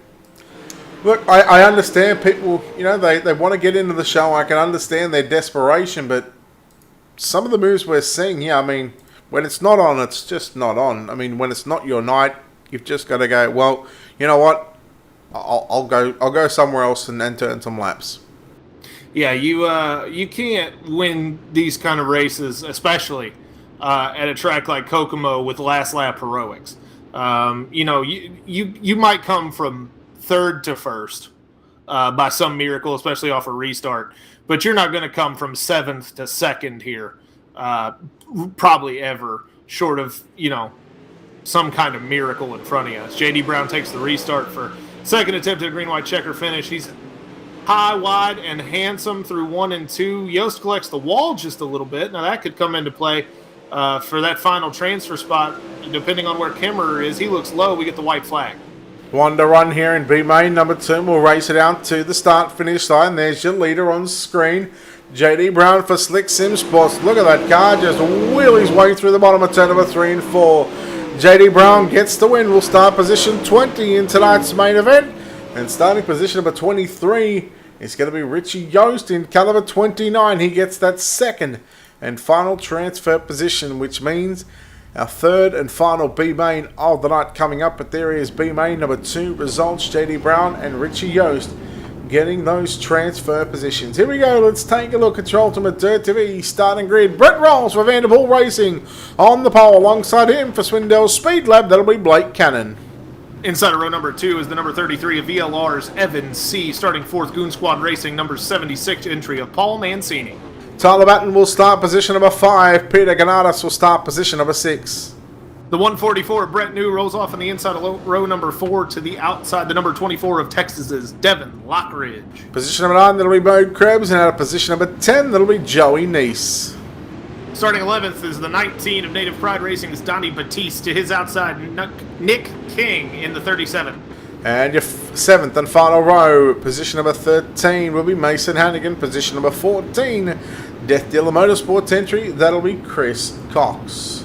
look, I understand people, they want to get into the show. I can understand their desperation, but some of the moves we're seeing here, I mean, when it's not on, it's just not on. I mean, when it's not your night, you've just got to go, well, you know what? I'll go somewhere else and turn some laps. Yeah, you can't win these kind of races, especially at a track like Kokomo with last lap heroics. You might come from third to first by some miracle, especially off a restart, but you're not going to come from 7th to 2nd here, probably ever, short of some kind of miracle in front of you. JD Brown takes the restart for second attempt at a green-white checker finish. He's high, wide, and handsome through 1 and 2. Yost collects the wall just a little bit. Now that could come into play for that final transfer spot, depending on where Kimmerer is. He looks low. We get the white flag. One to run here in B main. Number 2 will race it out to the start-finish line. There's your leader on screen. JD Brown for Slick Sim Sports. Look at that car just wheel his way through the bottom of turn number 3 and 4. JD Brown gets the win. Will start position 20 in tonight's main event. And starting position number 23 is going to be Richie Yost in car number 29. He gets that second and final transfer position, which means our third and final B main of the night coming up. But there is B main number 2 results. JD Brown and Richie Yost getting those transfer positions. Here we go. Let's take a look at your Ultimate Dirt TV starting grid. Brent Rolls for Vanderpool Racing on the pole. Alongside him for Swindell Speed Lab, that'll be Blake Cannon. Inside of row number 2 is the number 33 of VLR's Evan C. Starting 4th, Goon Squad Racing, number 76 entry of Paul Mancini. Tyler Batten will start position number 5. Peter Ganadas will start position number 6. The 144 of Brent New rolls off on the inside of row number 4 to the outside. The number 24 of Texas's Devin Lockridge. Position number 9, that'll be Bo Krebs. And out of position number 10, that'll be Joey Neese. Starting 11th is the 19 of Native Pride Racing's Donnie Batiste. To his outside, Nick King in the 37. And your 7th and final row, position number 13 will be Mason Hannigan. Position number 14, Death Dealer Motorsports entry, that'll be Chris Cox.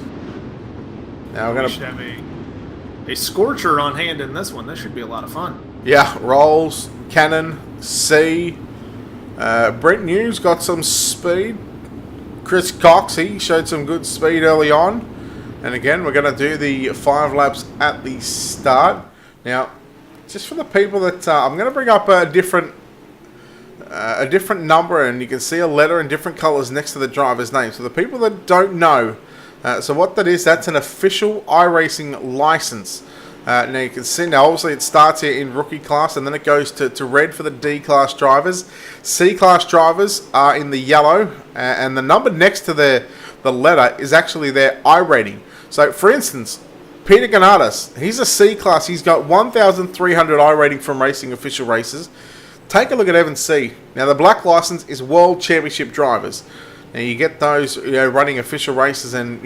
Now we're going to have a Scorcher on hand in this one. This should be a lot of fun. Yeah, Rolls, Cannon, C. Brent News got some speed. Chris Cox, he showed some good speed early on. And again, we're going to do the 5 laps at the start. Now, just for the people that I'm going to bring up a different number, and you can see a letter in different colors next to the driver's name. So the people that don't know, so what that is, that's an official iRacing license. Now you can see, now obviously it starts here in rookie class, and then it goes to red for the D class drivers. C class drivers are in the yellow, and the number next to the letter is actually their I rating. So for instance, Peter Ganadas, he's a C class. He's got 1,300 I rating from Racing Official Races. Take a look at Evan C. Now the black license is World Championship drivers. Now you get those, running official races and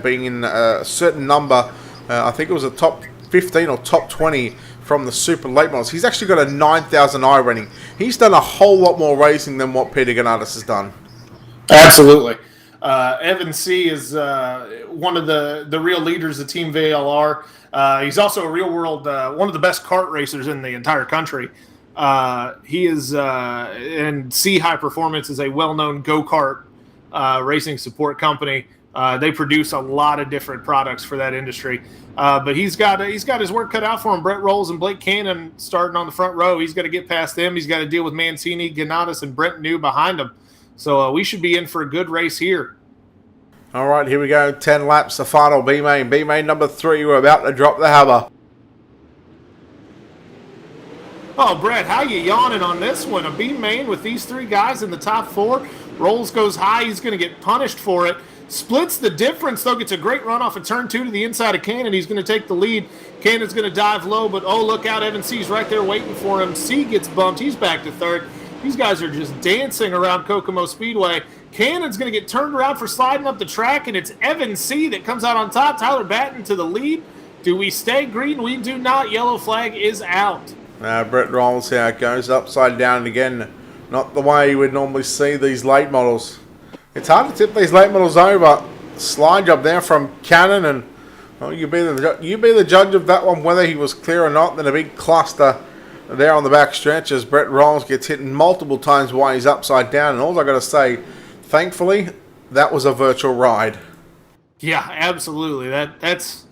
being in a certain number. I think it was a top 15 or top 20 from the super late models. He's actually got a 9,000 I rating. He's done a whole lot more racing than what Peter Ganadas has done. Absolutely. Evan C. is one of the real leaders of Team VLR. He's also a real world, one of the best kart racers in the entire country. He is, and C High Performance is a well-known go-kart racing support company. They produce a lot of different products for that industry. But he's got his work cut out for him. Brent Rolls and Blake Cannon starting on the front row. He's got to get past them. He's got to deal with Mancini, Ganadas, and Brent New behind him. So we should be in for a good race here. All right, here we go. 10 laps, the final B main. B main number 3, we're about to drop the hammer. Oh, Brett, how you yawning on this one? A B main with these 3 guys in the top 4. Rolls goes high. He's going to get punished for it. Splits the difference, though. Gets a great run off of turn 2 to the inside of Cannon. He's going to take the lead. Cannon's going to dive low, but oh, look out. Evan C's right there waiting for him. C gets bumped. He's back to 3rd. These guys are just dancing around Kokomo Speedway. Cannon's going to get turned around for sliding up the track, and it's Evan C that comes out on top. Tyler Batten to the lead. Do we stay green? We do not. Yellow flag is out. Brett rolls how it goes, upside down again. Not the way you would normally see these late models. It's hard to tip these late models over. Slide job there from Cannon, and well, you be the judge of that one, whether he was clear or not. Then a big cluster there on the back stretch as Brett Rolls gets hit multiple times while he's upside down. And all I got to say, thankfully, that was a virtual ride. Yeah, absolutely. That's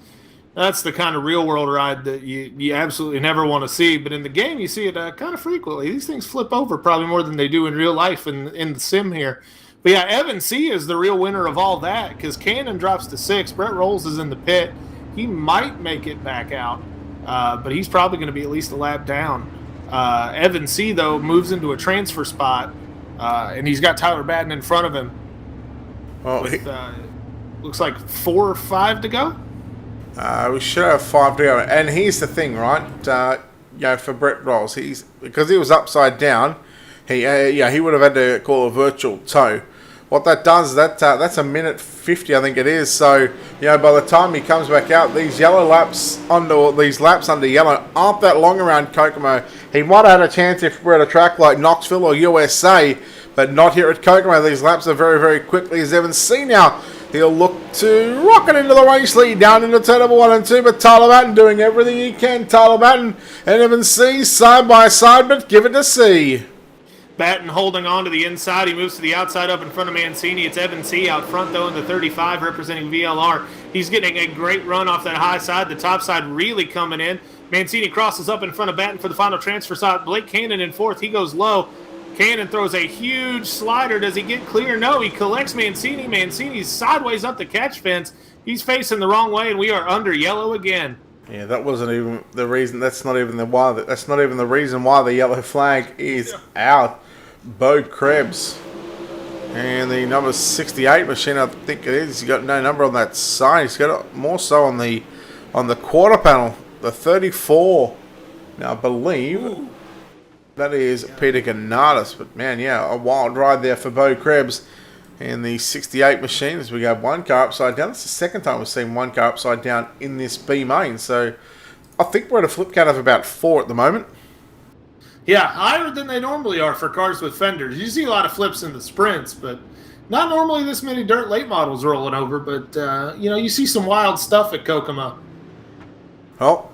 the kind of real world ride that you absolutely never want to see. But in the game, you see it kind of frequently. These things flip over probably more than they do in real life in the sim here. But yeah, Evan C is the real winner of all that because Cannon drops to 6. Brett Rolls is in the pit. He might make it back out, but he's probably going to be at least a lap down. Evan C, though, moves into a transfer spot, and he's got Tyler Batten in front of him. Well, with, looks like 4 or 5 to go. We should have 5 to go. And here's the thing, right? For Brett Rolls, because he was upside down, he would have had to call a virtual tow. What that does, that's a minute 50, I think it is. So, by the time he comes back out, these laps under yellow aren't that long around Kokomo. He might have had a chance if we're at a track like Knoxville or USA, but not here at Kokomo. These laps are very, very quickly. As Evan C now, he'll look to rocket into the race lead down into Turnable 1 and 2, but Tyler Batten doing everything he can. Tyler Batten and Evan C side by side, but give it to C. Batten holding on to the inside. He moves to the outside up in front of Mancini. It's Evan C out front, though, in the 35, representing VLR. He's getting a great run off that high side. The top side really coming in. Mancini crosses up in front of Batten for the final transfer spot. Blake Cannon in 4th. He goes low. Cannon throws a huge slider. Does he get clear? No, he collects Mancini. Mancini's sideways up the catch fence. He's facing the wrong way, and we are under yellow again. Yeah, that wasn't even the reason. That's not even the reason why the yellow flag is out. Bo Krebs and the number 68 machine, I think it is. He's got no number on that side. He's got it more so on the quarter panel. The 34. Now I believe that is Peter Ganatis. But man, a wild ride there for Bo Krebs and the 68 machine as we go one car upside down. That's the second time we've seen one car upside down in this B main. So I think we're at a flip count of about 4 at the moment. Yeah, higher than they normally are for cars with fenders. You see a lot of flips in the sprints, but not normally this many dirt late models rolling over. But, you see some wild stuff at Kokomo. Well,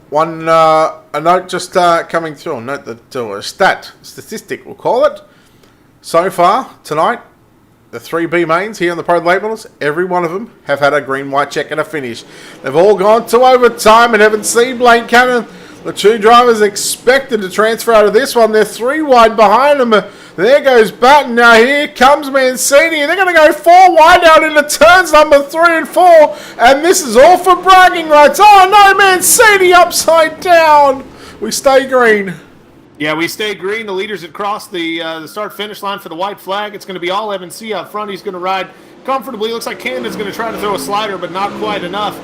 a note just coming through. A note that statistic, we'll call it. So far, tonight, the 3 B mains here on the Pro Late Models, every one of them have had a green-white check and a finish. They've all gone to overtime and haven't seen Blake Cannon. The 2 drivers expected to transfer out of this one. They're 3 wide behind them. There goes Batten. Now here comes Mancini. They're going to go 4 wide out into turns number 3 and 4. And this is all for bragging rights. Oh no, Mancini upside down. We stay green. Yeah, we stay green. The leaders had crossed the start-finish line for the white flag. It's going to be all Evan C out front. He's going to ride comfortably. Looks like Cannon's going to try to throw a slider, but not quite enough.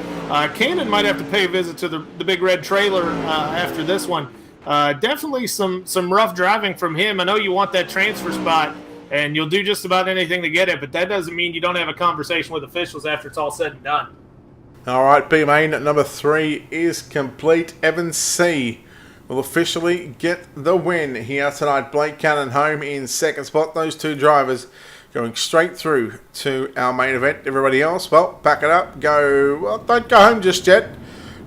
Cannon might have to pay a visit to the big red trailer after this one. Definitely some rough driving from him. I know you want that transfer spot, and you'll do just about anything to get it, but that doesn't mean you don't have a conversation with officials after it's all said and done. All right, B main number 3 is complete. Evan C will officially get the win here tonight. Blake Cannon home in second spot. Those 2 drivers going straight through to our main event. Everybody else, well, pack it up. Don't go home just yet.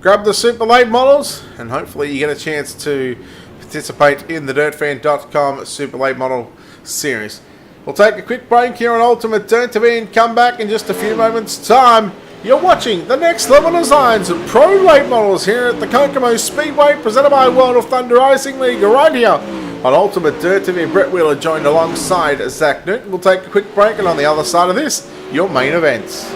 Grab the Super Late Models, and hopefully you get a chance to participate in the DirtFan.com Super Late Model Series. We'll take a quick break here on Ultimate Dirt TV and come back in just a few moments' time. You're watching the Next Level Designs of Pro Late Models here at the Kokomo Speedway, presented by World of Thunder Racing League, right here on Ultimate Dirt TV. Brett Wheeler joined alongside Zach Newton. We'll take a quick break, and on the other side of this, your main events.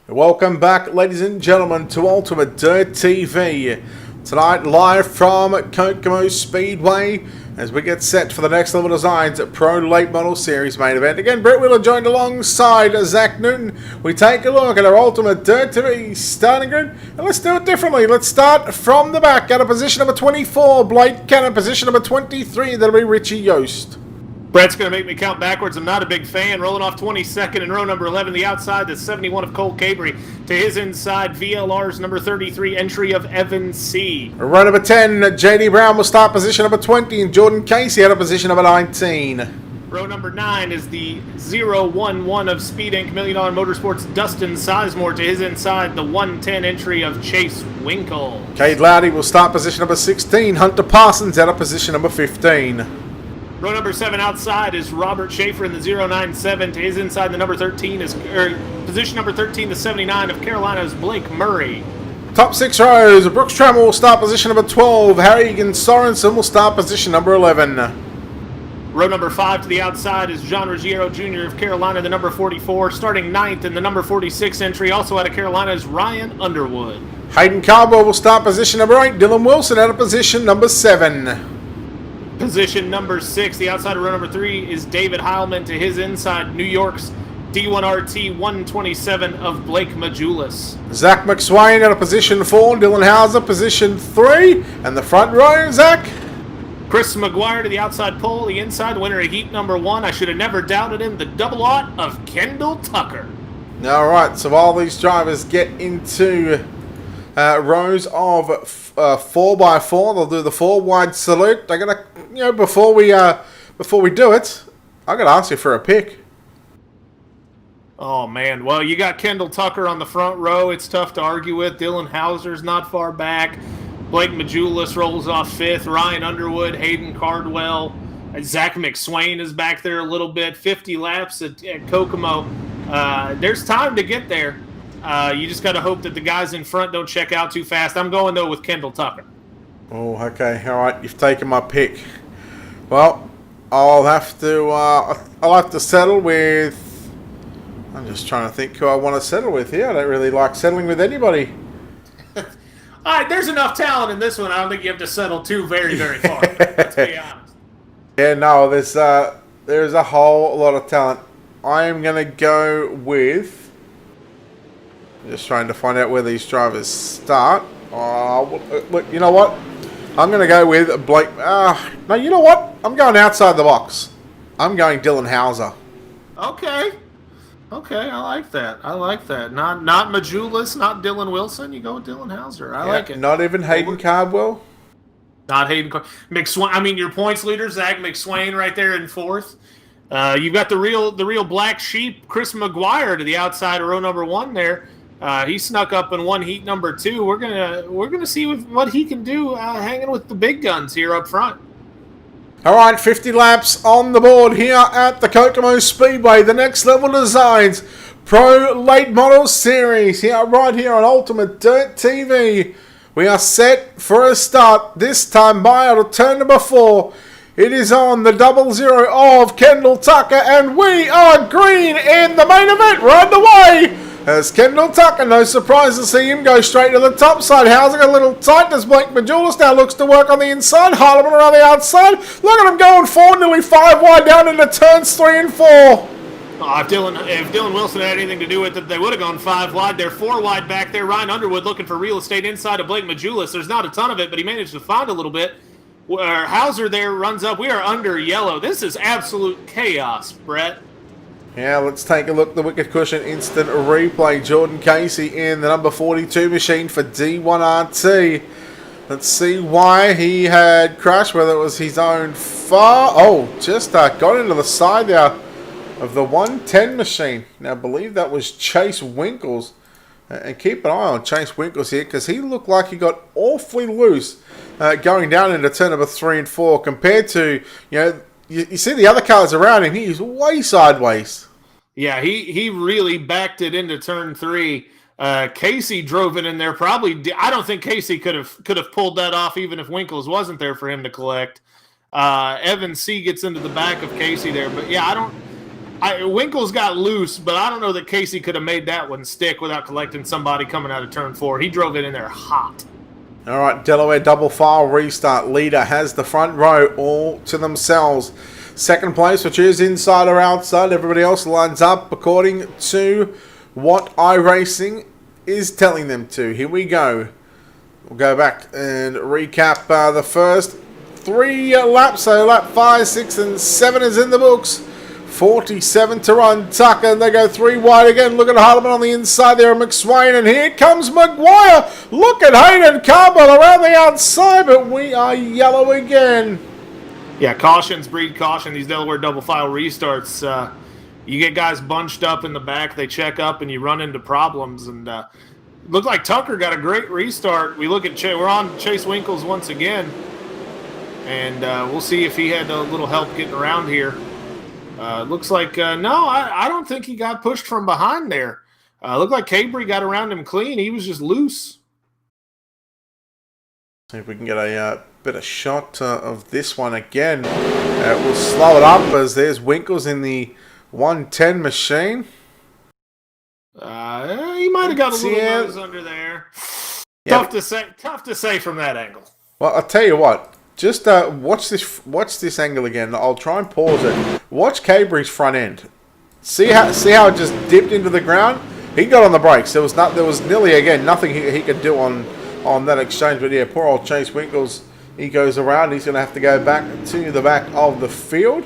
Welcome back, ladies and gentlemen, to Ultimate Dirt TV. Tonight, live from Kokomo Speedway, as we get set for the Next Level Designs Pro Late Model Series main event. Again, Brent Wheeler joined alongside Zach Newton. We take a look at our Ultimate Dirt TV starting grid, and let's do it differently. Let's start from the back at a position number 24, Blake Cannon, position number 23, that'll be Richie Yost. Brett's going to make me count backwards. I'm not a big fan. Rolling off 22nd in row number 11, the outside, the 71 of Cole Cabry. To his inside, VLR's number 33, entry of Evan C. Row number 10, JD Brown will start position number 20, and Jordan Casey out of position number 19. Row number 9 is the 011 of Speed Inc. $1 Million Motorsports, Dustin Sizemore. To his inside, the 110 entry of Chase Winkle. Cade Lowdy will start position number 16, Hunter Parsons out of position number 15. Row number 7 outside is Robert Schaefer in the 097. To his inside, the number 13 is position number 13, the 79 of Carolina's Blake Murray. Top 6 rows, Brooks Trammell will start position number 12. Hannigan Sorensen will start position number 11. Row number 5 to the outside is John Ruggiero Jr. of Carolina, the number 44. Starting 9th in the number 46 entry, also out of Carolina, is Ryan Underwood. Hayden Cowbell will start position number 8. Dylan Wilson out of position number 7. Position number 6, the outside of row number 3, is David Heilman. To his inside, New York's D1RT 127 of Blake Majulis. Zach Mcswain out of position 4. Dylan Hauser position 3. And the front row, Zach? Chris Mcguire to the outside pole. The inside winner of heat number 1. I should have never doubted him. The double aught of Kendall Tucker. Alright, so while these drivers get into rows of 4x4, they'll do the 4 wide salute. They're gonna, before we do it, I gotta ask you for a pick. Oh man, well you got Kendall Tucker on the front row. It's tough to argue with. Dylan Hauser's not far back. Blake Majulis rolls off 5th. Ryan Underwood, Hayden, Cardwell, Zach Mcswain is back there a little bit. 50 laps at Kokomo. There's time to get there. You just got to hope that the guys in front don't check out too fast. I'm going, though, with Kendall Tucker. Oh, okay. All right. You've taken my pick. Well, I'll have to settle with... I'm just trying to think who I want to settle with here. I don't really like settling with anybody. All right, there's enough talent in this one. I don't think you have to settle too very, very far. Let's be honest. Yeah, no, there's a whole lot of talent. I'm going to go with... Just trying to find out where these drivers start. Look, you know what? I'm going to go with Blake. No, you know what? I'm going outside the box. I'm going Dylan Hauser. Okay, I like that. Not Majulis, not Dylan Wilson. You go with Dylan Hauser. I like it. Not even Hayden Cardwell. Not Hayden Mcswain. I mean, your points leader, Zach Mcswain, right there in 4th. You've got the real black sheep, Chris Mcguire, to the outside of row number 1 there. He snuck up and won heat number 2. We're gonna see what he can do hanging with the big guns here up front. All right, 50 laps on the board here at the Kokomo Speedway. The Next Level Designs Pro Late Model Series right here on Ultimate Dirt TV. We are set for a start. This time by out of turn number 4. It is on the 00 of Kendall Tucker, and we are green in the main event right away. As Kendall Tucker, no surprise to see him go straight to the top side. Housing a little tight as Blake Majulis now looks to work on the inside. Heilman around the outside. Look at him going 4, nearly 5 wide down into turns 3 and 4. If Dylan Wilson had anything to do with it, they would have gone 5 wide. They're 4 wide back there. Ryan Underwood looking for real estate inside of Blake Majulis. There's not a ton of it, but he managed to find a little bit. Hauser there runs up. We are under yellow. This is absolute chaos, Brett. Yeah, let's take a look at the Wicked Cushion instant replay. Jordan Casey in the number 42 machine for D1RT. Let's see why he had crashed, whether it was his own just got into the side there of the 110 machine. Now, I believe that was Chase Winkles. And keep an eye on Chase Winkles here, because he looked like he got awfully loose going down into turn number 3 and 4 compared to, you see the other cars around him, he's way sideways. Yeah, he really backed it into turn 3. Casey drove it in there. I don't think Casey could have pulled that off even if Winkles wasn't there for him to collect. Evan C gets into the back of Casey there, but yeah, Winkles got loose, but I don't know that Casey could have made that one stick without collecting somebody coming out of turn 4. He drove it in there hot. All right, Delaware double file restart. Leader has the front row all to themselves. Second place, which is inside or outside. Everybody else lines up according to what iRacing is telling them to. Here we go. We'll go back and recap the first 3 laps. So lap 5, 6, and 7 is in the books. 47 to run. Tucker, and they go 3 wide again. Look at Heilman on the inside there, Mcswain, and here comes Mcguire. Look at Hayden, Cowbell around the outside, but we are yellow again. Yeah, cautions breed caution. These Delaware double file restarts, you get guys bunched up in the back, they check up, and you run into problems. And looked like Tucker got a great restart. We look at we're on Chase Winkles once again, and we'll see if he had a little help getting around here. Looks like, no, I don't think he got pushed from behind there. Looked like Cabry got around him clean. He was just loose. See if we can get a better shot of this one again. We'll slow it up as there's Winkles in the 110 machine. He might have got a little nose under there. Yeah. Tough to say from that angle. Well, I'll tell you what. Just watch this angle again. I'll try and pause it. Watch Cabry's front end. See how it just dipped into the ground. He got on the brakes. There was nearly again nothing he could do on that exchange. But yeah, poor old Chase Winkles. He goes around. He's going to have to go back to the back of the field.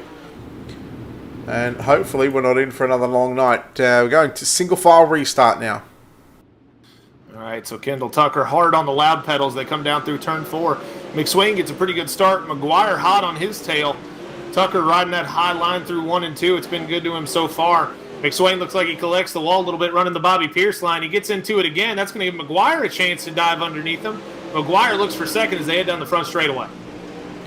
And hopefully we're not in for another long night. We're going to single file restart now. All right, so Kendall Tucker hard on the loud pedals. They come down through turn 4. Mcswain gets a pretty good start. Mcguire hot on his tail. Tucker riding that high line through 1 and 2. It's been good to him so far. Mcswain looks like he collects the wall a little bit, running the Bobby Pierce line. He gets into it again. That's going to give Mcguire a chance to dive underneath him. Mcguire looks for second as they head down the front straightaway.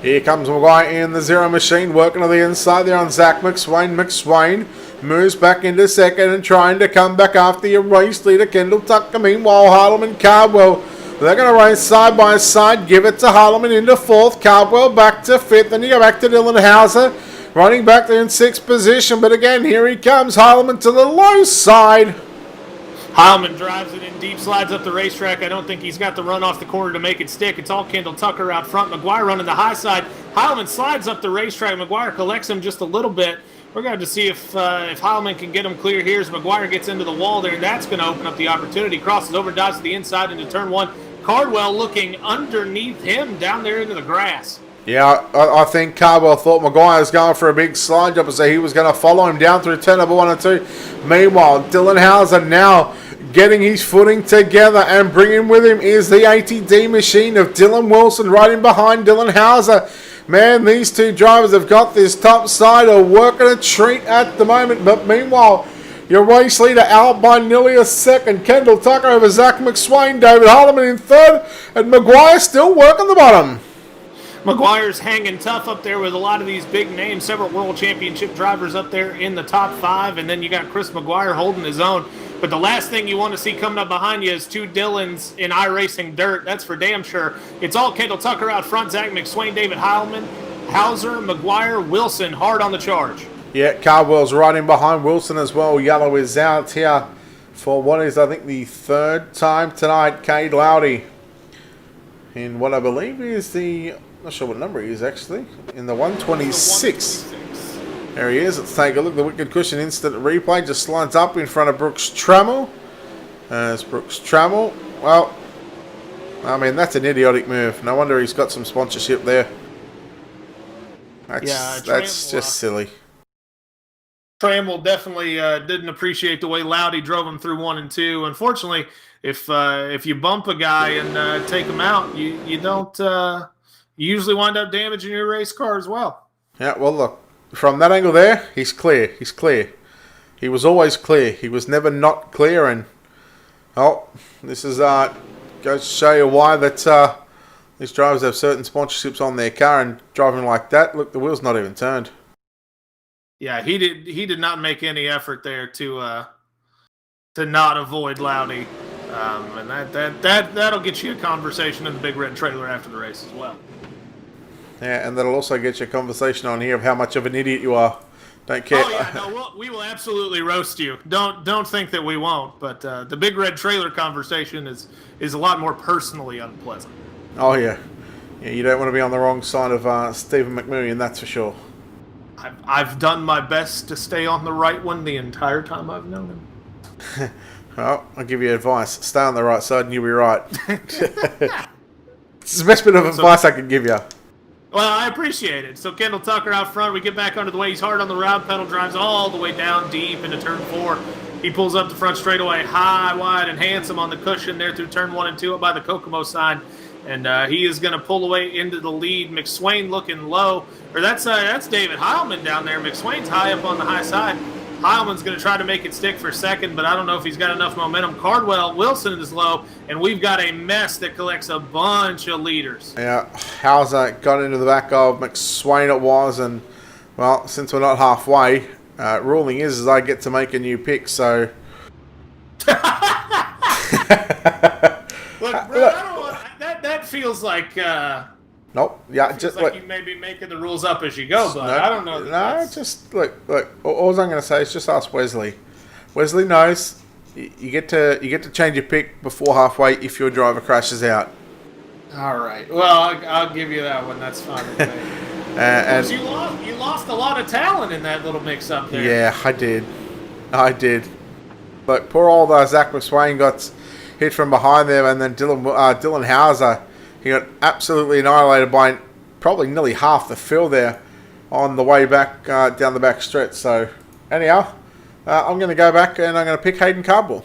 Here comes Mcguire in the zero machine, working on the inside there on Zach Mcswain. Mcswain moves back into second and trying to come back after your race leader, Kendall Tucker. Meanwhile, Heilman and Cardwell, they're going to race side by side. Give it to Heilman into 4th. Cowbell back to 5th. Then you go back to Dylan Hauser, running back there in 6th position. But again, here he comes. Heilman to the low side. Heilman drives it in deep, slides up the racetrack. I don't think he's got the run off the corner to make it stick. It's all Kendall Tucker out front. Mcguire running the high side. Heilman slides up the racetrack. Mcguire collects him just a little bit. We're going to see if Heilman can get him clear here as Mcguire gets into the wall there, and that's going to open up the opportunity. Crosses over, dives to the inside into turn 1. Cardwell looking underneath him down there into the grass. Yeah, I think Cowbell thought Mcguire was going for a big slide jump, so he was going to follow him down through Turnable 1 and 2. Meanwhile, Dylan Hauser now getting his footing together, and bringing with him is the ATD machine of Dylan Wilson riding behind Dylan Hauser. Man, these two drivers have got this top side, are working a treat at the moment. But meanwhile, your race leader out by nearly a second. Kendall Tucker over Zach Mcswain, David Heilman in 3rd, and Mcguire still working the bottom. Mcguire's hanging tough up there with a lot of these big names, several World Championship drivers up there in the top 5, and then you got Chris Mcguire holding his own. But the last thing you want to see coming up behind you is 2 Dylans in iRacing dirt. That's for damn sure. It's all Kendall Tucker out front, Zach Mcswain, David Heilman, Hauser, Mcguire, Wilson hard on the charge. Yeah, Cardwell's riding behind Wilson as well. Yellow is out here for what is, I think, the 3rd time tonight. Cade Lowdy in what I believe is the, not sure what number he is actually, in the 126. There he is. Let's take a look. The Wicked Cushion instant replay just slides up in front of Brooks Trammell. As Brooks Trammell, well, I mean, that's an idiotic move. No wonder he's got some sponsorship there. That's just silly. Turnable definitely didn't appreciate the way Lowdy drove him through 1 and 2. Unfortunately, if you bump a guy and take him out, you don't you usually wind up damaging your race car as well. Yeah, well, look. From that angle there, he's clear. He's clear. He was always clear. He was never not clear. And, oh, this is goes to show you why that these drivers have certain sponsorships on their car, and driving like that, look, the wheel's not even turned. Yeah, he did not make any effort there to not avoid Lowdy. And that'll get you a conversation in the big red trailer after the race as well. Yeah, and that'll also get you a conversation on here of how much of an idiot you are Don't care. Oh yeah, no, we will absolutely roast you. Don't think that we won't. But the big red trailer conversation is a lot more personally unpleasant. Oh yeah, yeah. You don't want to be on the wrong side of Stephen McMillian, that's for sure. I've done my best to stay on the right one the entire time I've known him. Well, I'll give you advice. Stay on the right side and you'll be right. It's the best bit of advice I can give you. Well, I appreciate it. So Kendall Tucker out front. We get back under the way. He's hard on the round pedal. Drives all the way down deep into turn 4. He pulls up the front straightaway high, wide, and handsome on the cushion there through turn 1 and 2 up by the Kokomo side. And he is going to pull away into the lead. Mcswain looking low. Or that's David Heilman down there. Mcswain's high up on the high side. Heilman's going to try to make it stick for second, but I don't know if he's got enough momentum. Cardwell, Wilson is low, and we've got a mess that collects a bunch of leaders. Yeah, Hauser got into the back of Mcswain it was, and, well, since we're not halfway, ruling is I get to make a new pick, so... Look, bro, I don't want... That feels like... Nope. Yeah, just like you may be making the rules up as you go, but I don't know. Just look. All I'm going to say is just ask Wesley. Wesley knows you get to change your pick before halfway if your driver crashes out. All right. Well, I'll give you that one. That's fine with me. And you lost a lot of talent in that little mix-up there. Yeah, I did. But poor old Zach Mcswain got hit from behind there, and then Dylan Hauser. He got absolutely annihilated by probably nearly half the field there on the way back down the back stretch. So, anyhow, I'm going to go back and I'm going to pick Hayden Cardwell.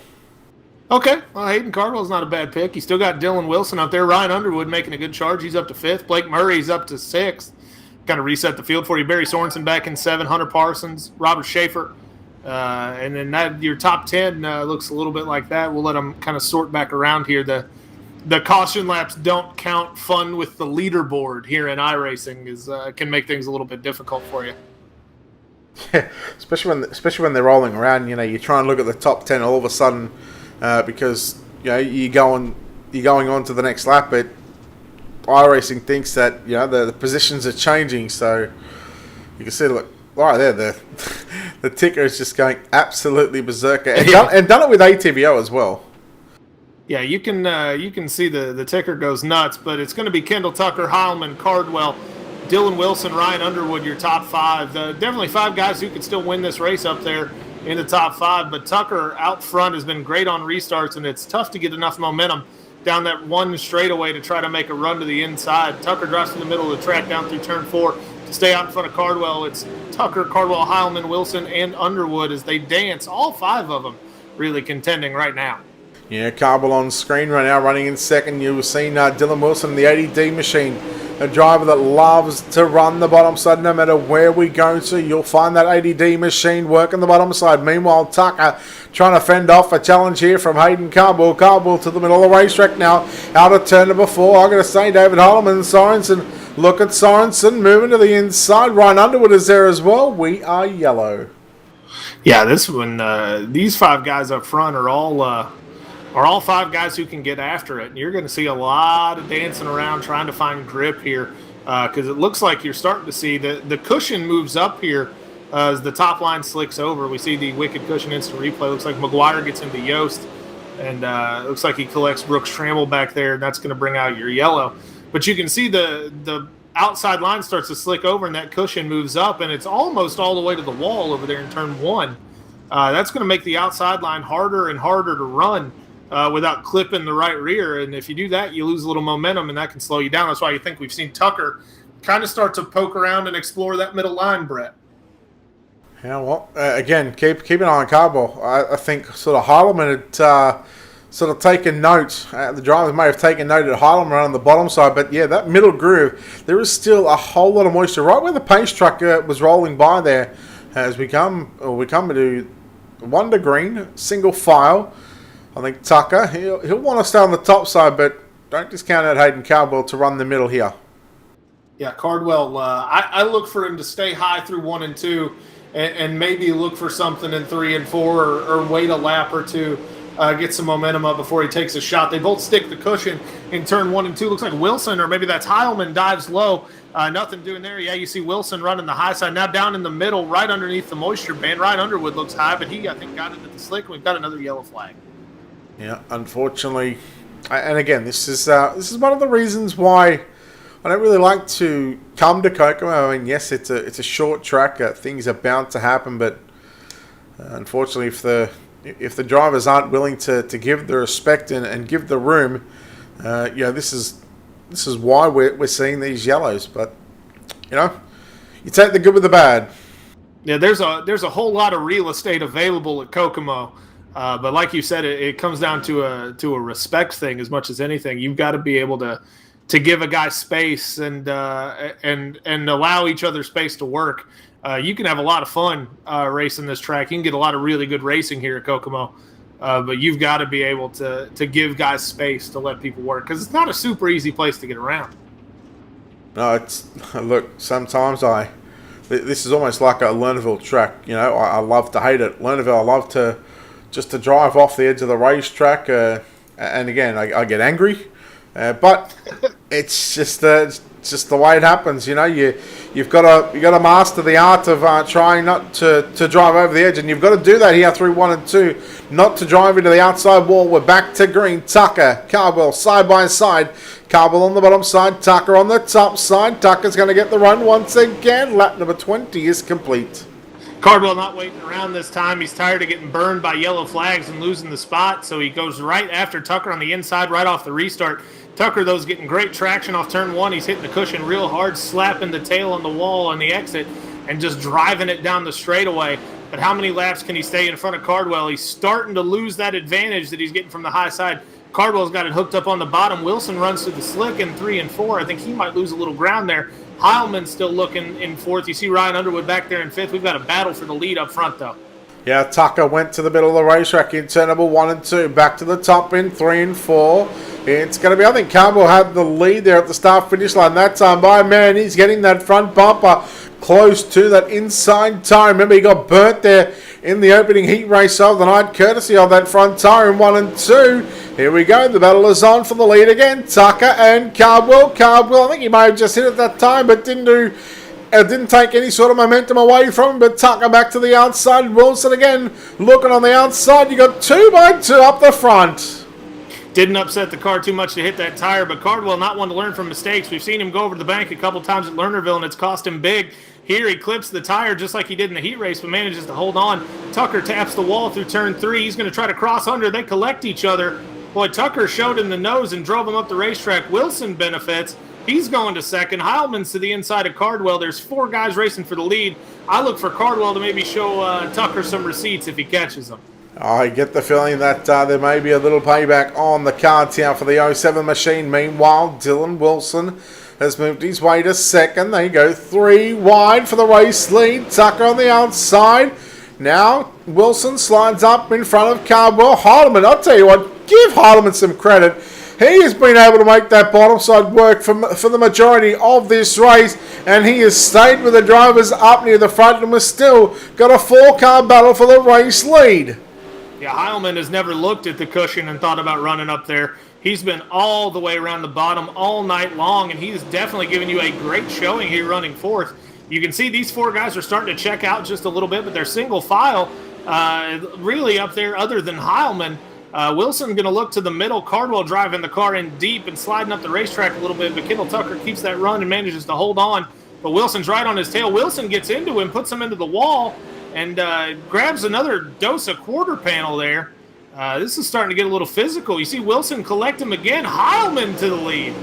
Okay. Well, Hayden Cardwell's not a bad pick. He's still got Dylan Wilson out there. Ryan Underwood making a good charge. He's up to 5th. Blake Murray's up to 6th. Kind of reset the field for you. Barry Sorensen back in 7. Hunter Parsons, Robert Schaefer. And then your top 10 looks a little bit like that. We'll let them kind of sort back around here. The caution laps don't count fun with the leaderboard here in iRacing can make things a little bit difficult for you. Yeah, especially when they're rolling around. You know, you try and look at the top 10 all of a sudden because you're going on to the next lap. But iRacing thinks that the positions are changing, so you can see look right there the ticker is just going absolutely berserker and done it with ATVO as well. Yeah, you can see the ticker goes nuts, but it's going to be Kendall Tucker, Heilman, Cardwell, Dylan Wilson, Ryan Underwood, your top 5. Definitely 5 guys who could still win this race up there in the top 5, but Tucker out front has been great on restarts, and it's tough to get enough momentum down that one straightaway to try to make a run to the inside. Tucker drives to the middle of the track down through turn 4 to stay out in front of Cardwell. It's Tucker, Cardwell, Heilman, Wilson, and Underwood as they dance, all 5 of them really contending right now. Yeah, Cowbell on screen right now, running in second. You've seen Dylan Wilson, the 80D machine, a driver that loves to run the bottom side no matter where we go to. You'll find that 80D machine working the bottom side. Meanwhile, Tucker trying to fend off a challenge here from Hayden Cowbell. Cowbell to the middle of the racetrack now, out of turn number 4. I'm going to say David Heilman, Sorensen. Look at Sorensen moving to the inside. Ryan Underwood is there as well. We are yellow. Yeah, this one, these 5 guys up front are all 5 guys who can get after it. And you're going to see a lot of dancing around trying to find grip here because it looks like you're starting to see the cushion moves up here as the top line slicks over. We see the wicked cushion instant replay. Looks like Mcguire gets into Yost, and it looks like he collects Brooks Turnable back there, and that's going to bring out your yellow. But you can see the outside line starts to slick over, and that cushion moves up, and it's almost all the way to the wall over there in turn 1. That's going to make the outside line harder and harder to run without clipping the right rear. And if you do that, you lose a little momentum, and that can slow you down. That's why you think we've seen Tucker kind of start to poke around and explore that middle line, Brett. Yeah, well, again, keep an eye on Cowbell. I think sort of Heilman had sort of taken note. The drivers may have taken note at Heilman on the bottom side, but yeah, that middle groove, there is still a whole lot of moisture right where the pace truck was rolling by there. As we come to Wonder Green, single file. I think Tucker, he'll want to stay on the top side, but don't discount out Hayden Cowbell to run the middle here. Yeah, Cardwell, I look for him to stay high through 1 and 2 and maybe look for something in 3 and 4 or wait a lap or 2, get some momentum up before he takes a shot. They both stick the cushion in turn 1 and 2. Looks like Wilson, or maybe that's Heilman, dives low, Nothing doing there. Yeah, you see Wilson running the high side. Now down in the middle, right underneath the moisture band. Ryan Underwood looks high, but he, I think, got into the slick. We've got another yellow flag. Yeah, unfortunately. And again, this is one of the reasons why I don't really like to come to Kokomo. I mean, yes, it's a short track. Things are bound to happen, but unfortunately, if the drivers aren't willing to give the respect and give the room, this is why we're seeing these yellows. But you take the good with the bad. Yeah, there's a whole lot of real estate available at Kokomo, but like you said, it comes down to a respect thing as much as anything. You've got to be able to give a guy space and allow each other space to work. You can have a lot of fun racing this track. You can get a lot of really good racing here at Kokomo, but you've got to be able to give guys space to let people work because it's not a super easy place to get around. No, look. Sometimes this is almost like a Lernerville track. I love to hate it. Lernerville, I love to just to drive off the edge of the racetrack, and again, I get angry. But it's just the way it happens, You've got to master the art of trying not to drive over the edge, and you've got to do that here through 1 and 2, not to drive into the outside wall. We're back to green. Tucker, Cowbell, side by side. Cowbell on the bottom side, Tucker on the top side. Tucker's going to get the run once again. Lap number 20 is complete. Cardwell not waiting around this time. He's tired of getting burned by yellow flags and losing the spot, so he goes right after Tucker on the inside, right off the restart. Tucker, though, is getting great traction off turn 1. He's hitting the cushion real hard, slapping the tail on the wall on the exit, and just driving it down the straightaway. But how many laps can he stay in front of Cardwell? He's starting to lose that advantage that he's getting from the high side. Cardwell's got it hooked up on the bottom. Wilson runs to the slick in 3 and 4. I think he might lose a little ground there. Heilman still looking in 4th. You see Ryan Underwood back there in 5th. We've got a battle for the lead up front, though. Yeah, Tucker went to the middle of the racetrack in Turnable 1 and 2. Back to the top in 3 and 4. It's going to be, I think Cowbell had the lead there at the start-finish line that time. By man, he's getting that front bumper close to that inside tire. Remember, he got burnt there in the opening heat race of the night, courtesy of that front tire in 1 and 2. Here we go. The battle is on for the lead again. Tucker and Cowbell. Cowbell, I think he may have just hit it that time, but didn't take any sort of momentum away from him, but Tucker back to the outside. Wilson again looking on the outside. You got 2 by 2 up the front. Didn't upset the car too much to hit that tire, but Cardwell not one to learn from mistakes. We've seen him go over to the bank a couple times at Lernerville, and it's cost him big. Here he clips the tire just like he did in the heat race, but manages to hold on. Tucker taps the wall through turn 3. He's going to try to cross under. They collect each other. Boy, Tucker showed him the nose and drove him up the racetrack. Wilson benefits. He's going to second. Heilman's to the inside of Cardwell. There's 4 guys racing for the lead. I look for Cardwell to maybe show Tucker some receipts if he catches them. I get the feeling that there may be a little payback on the cards here for the 07 machine. Meanwhile, Dylan Wilson has moved his way to second. They go 3 wide for the race lead. Tucker on the outside. Now, Wilson slides up in front of Cowboy. Heilman, I'll tell you what, give Heilman some credit. He has been able to make that bottom side work for the majority of this race, and he has stayed with the drivers up near the front and has still got a 4-car battle for the race lead. Yeah, Heilman has never looked at the cushion and thought about running up there. He's been all the way around the bottom all night long, and he's definitely given you a great showing here running 4th. You can see these 4 guys are starting to check out just a little bit, but they're single file really up there other than Heilman. Wilson going to look to the middle. Cardwell driving the car in deep and sliding up the racetrack a little bit, but Kendall Tucker keeps that run and manages to hold on. But Wilson's right on his tail. Wilson gets into him, puts him into the wall, and grabs another dose of quarter panel there. This is starting to get a little physical. You see Wilson collect him again. Heilman to the lead.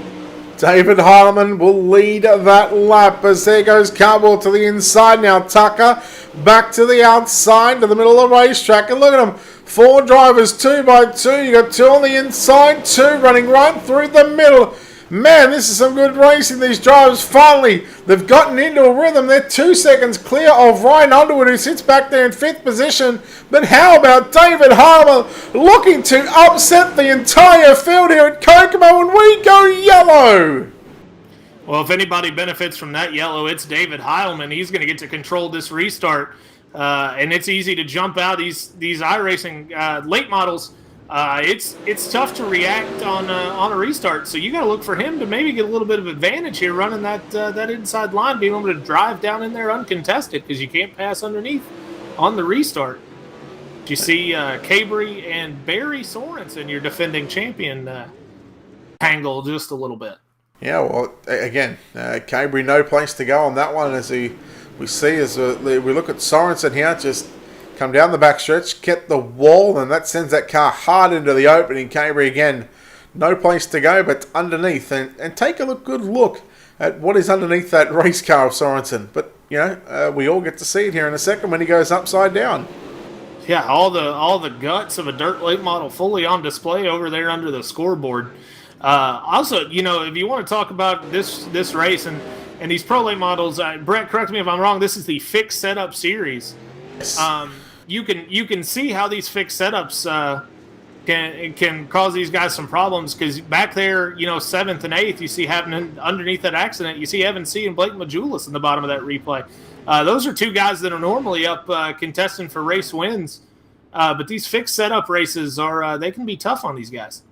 David Heilman will lead that lap as there goes Cowbell to the inside. Now Tucker back to the outside to the middle of the racetrack. And look at them. 4 drivers, 2 by 2. You got 2 on the inside, 2 running right through the middle. Man, this is some good racing. These drivers finally, they've gotten into a rhythm. They're 2 seconds clear of Ryan Underwood, who sits back there in 5th position. But how about David Heilman looking to upset the entire field here at Kokomo, and we go yellow? Well, if anybody benefits from that yellow, it's David Heilman. He's going to get to control this restart. And it's easy to jump out. These iRacing late models It's tough to react on a restart. So you got to look for him to maybe get a little bit of advantage here, running that inside line, being able to drive down in there uncontested because you can't pass underneath on the restart. You see Cabry and Barry Sorensen, your defending champion, tangle just a little bit. Yeah, well, again, Cabry no place to go on that one as we look at Sorensen here, just come down the back stretch, get the wall, and that sends that car hard into the opening. Cabry again, no place to go but underneath, and take a good look at what is underneath that race car of Sorensen. But, we all get to see it here in a second when he goes upside down. Yeah, all the guts of a dirt late model fully on display over there under the scoreboard. Also, if you want to talk about this race and these pro late models, Brent, correct me if I'm wrong. This is the fixed setup series. Yes. You can see how these fixed setups can cause these guys some problems because back there, 7th and 8th, you see happening underneath that accident. You see Evan C. and Blake Majulis in the bottom of that replay. Those are two guys that are normally up contesting for race wins, but these fixed setup races they can be tough on these guys.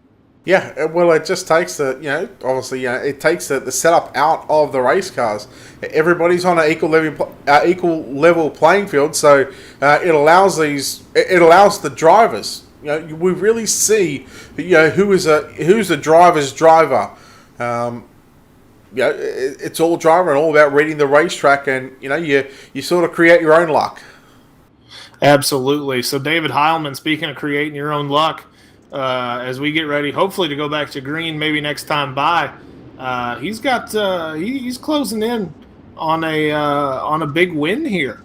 Yeah, well, it just takes it takes the setup out of the race cars. Everybody's on an equal level playing field, so it allows the drivers. We really see who's a driver's driver. It's all driver and all about reading the racetrack, and you sort of create your own luck. Absolutely. So David Heilman, speaking of creating your own luck. As we get ready, hopefully to go back to green, maybe next time by, he's closing in on a big win here.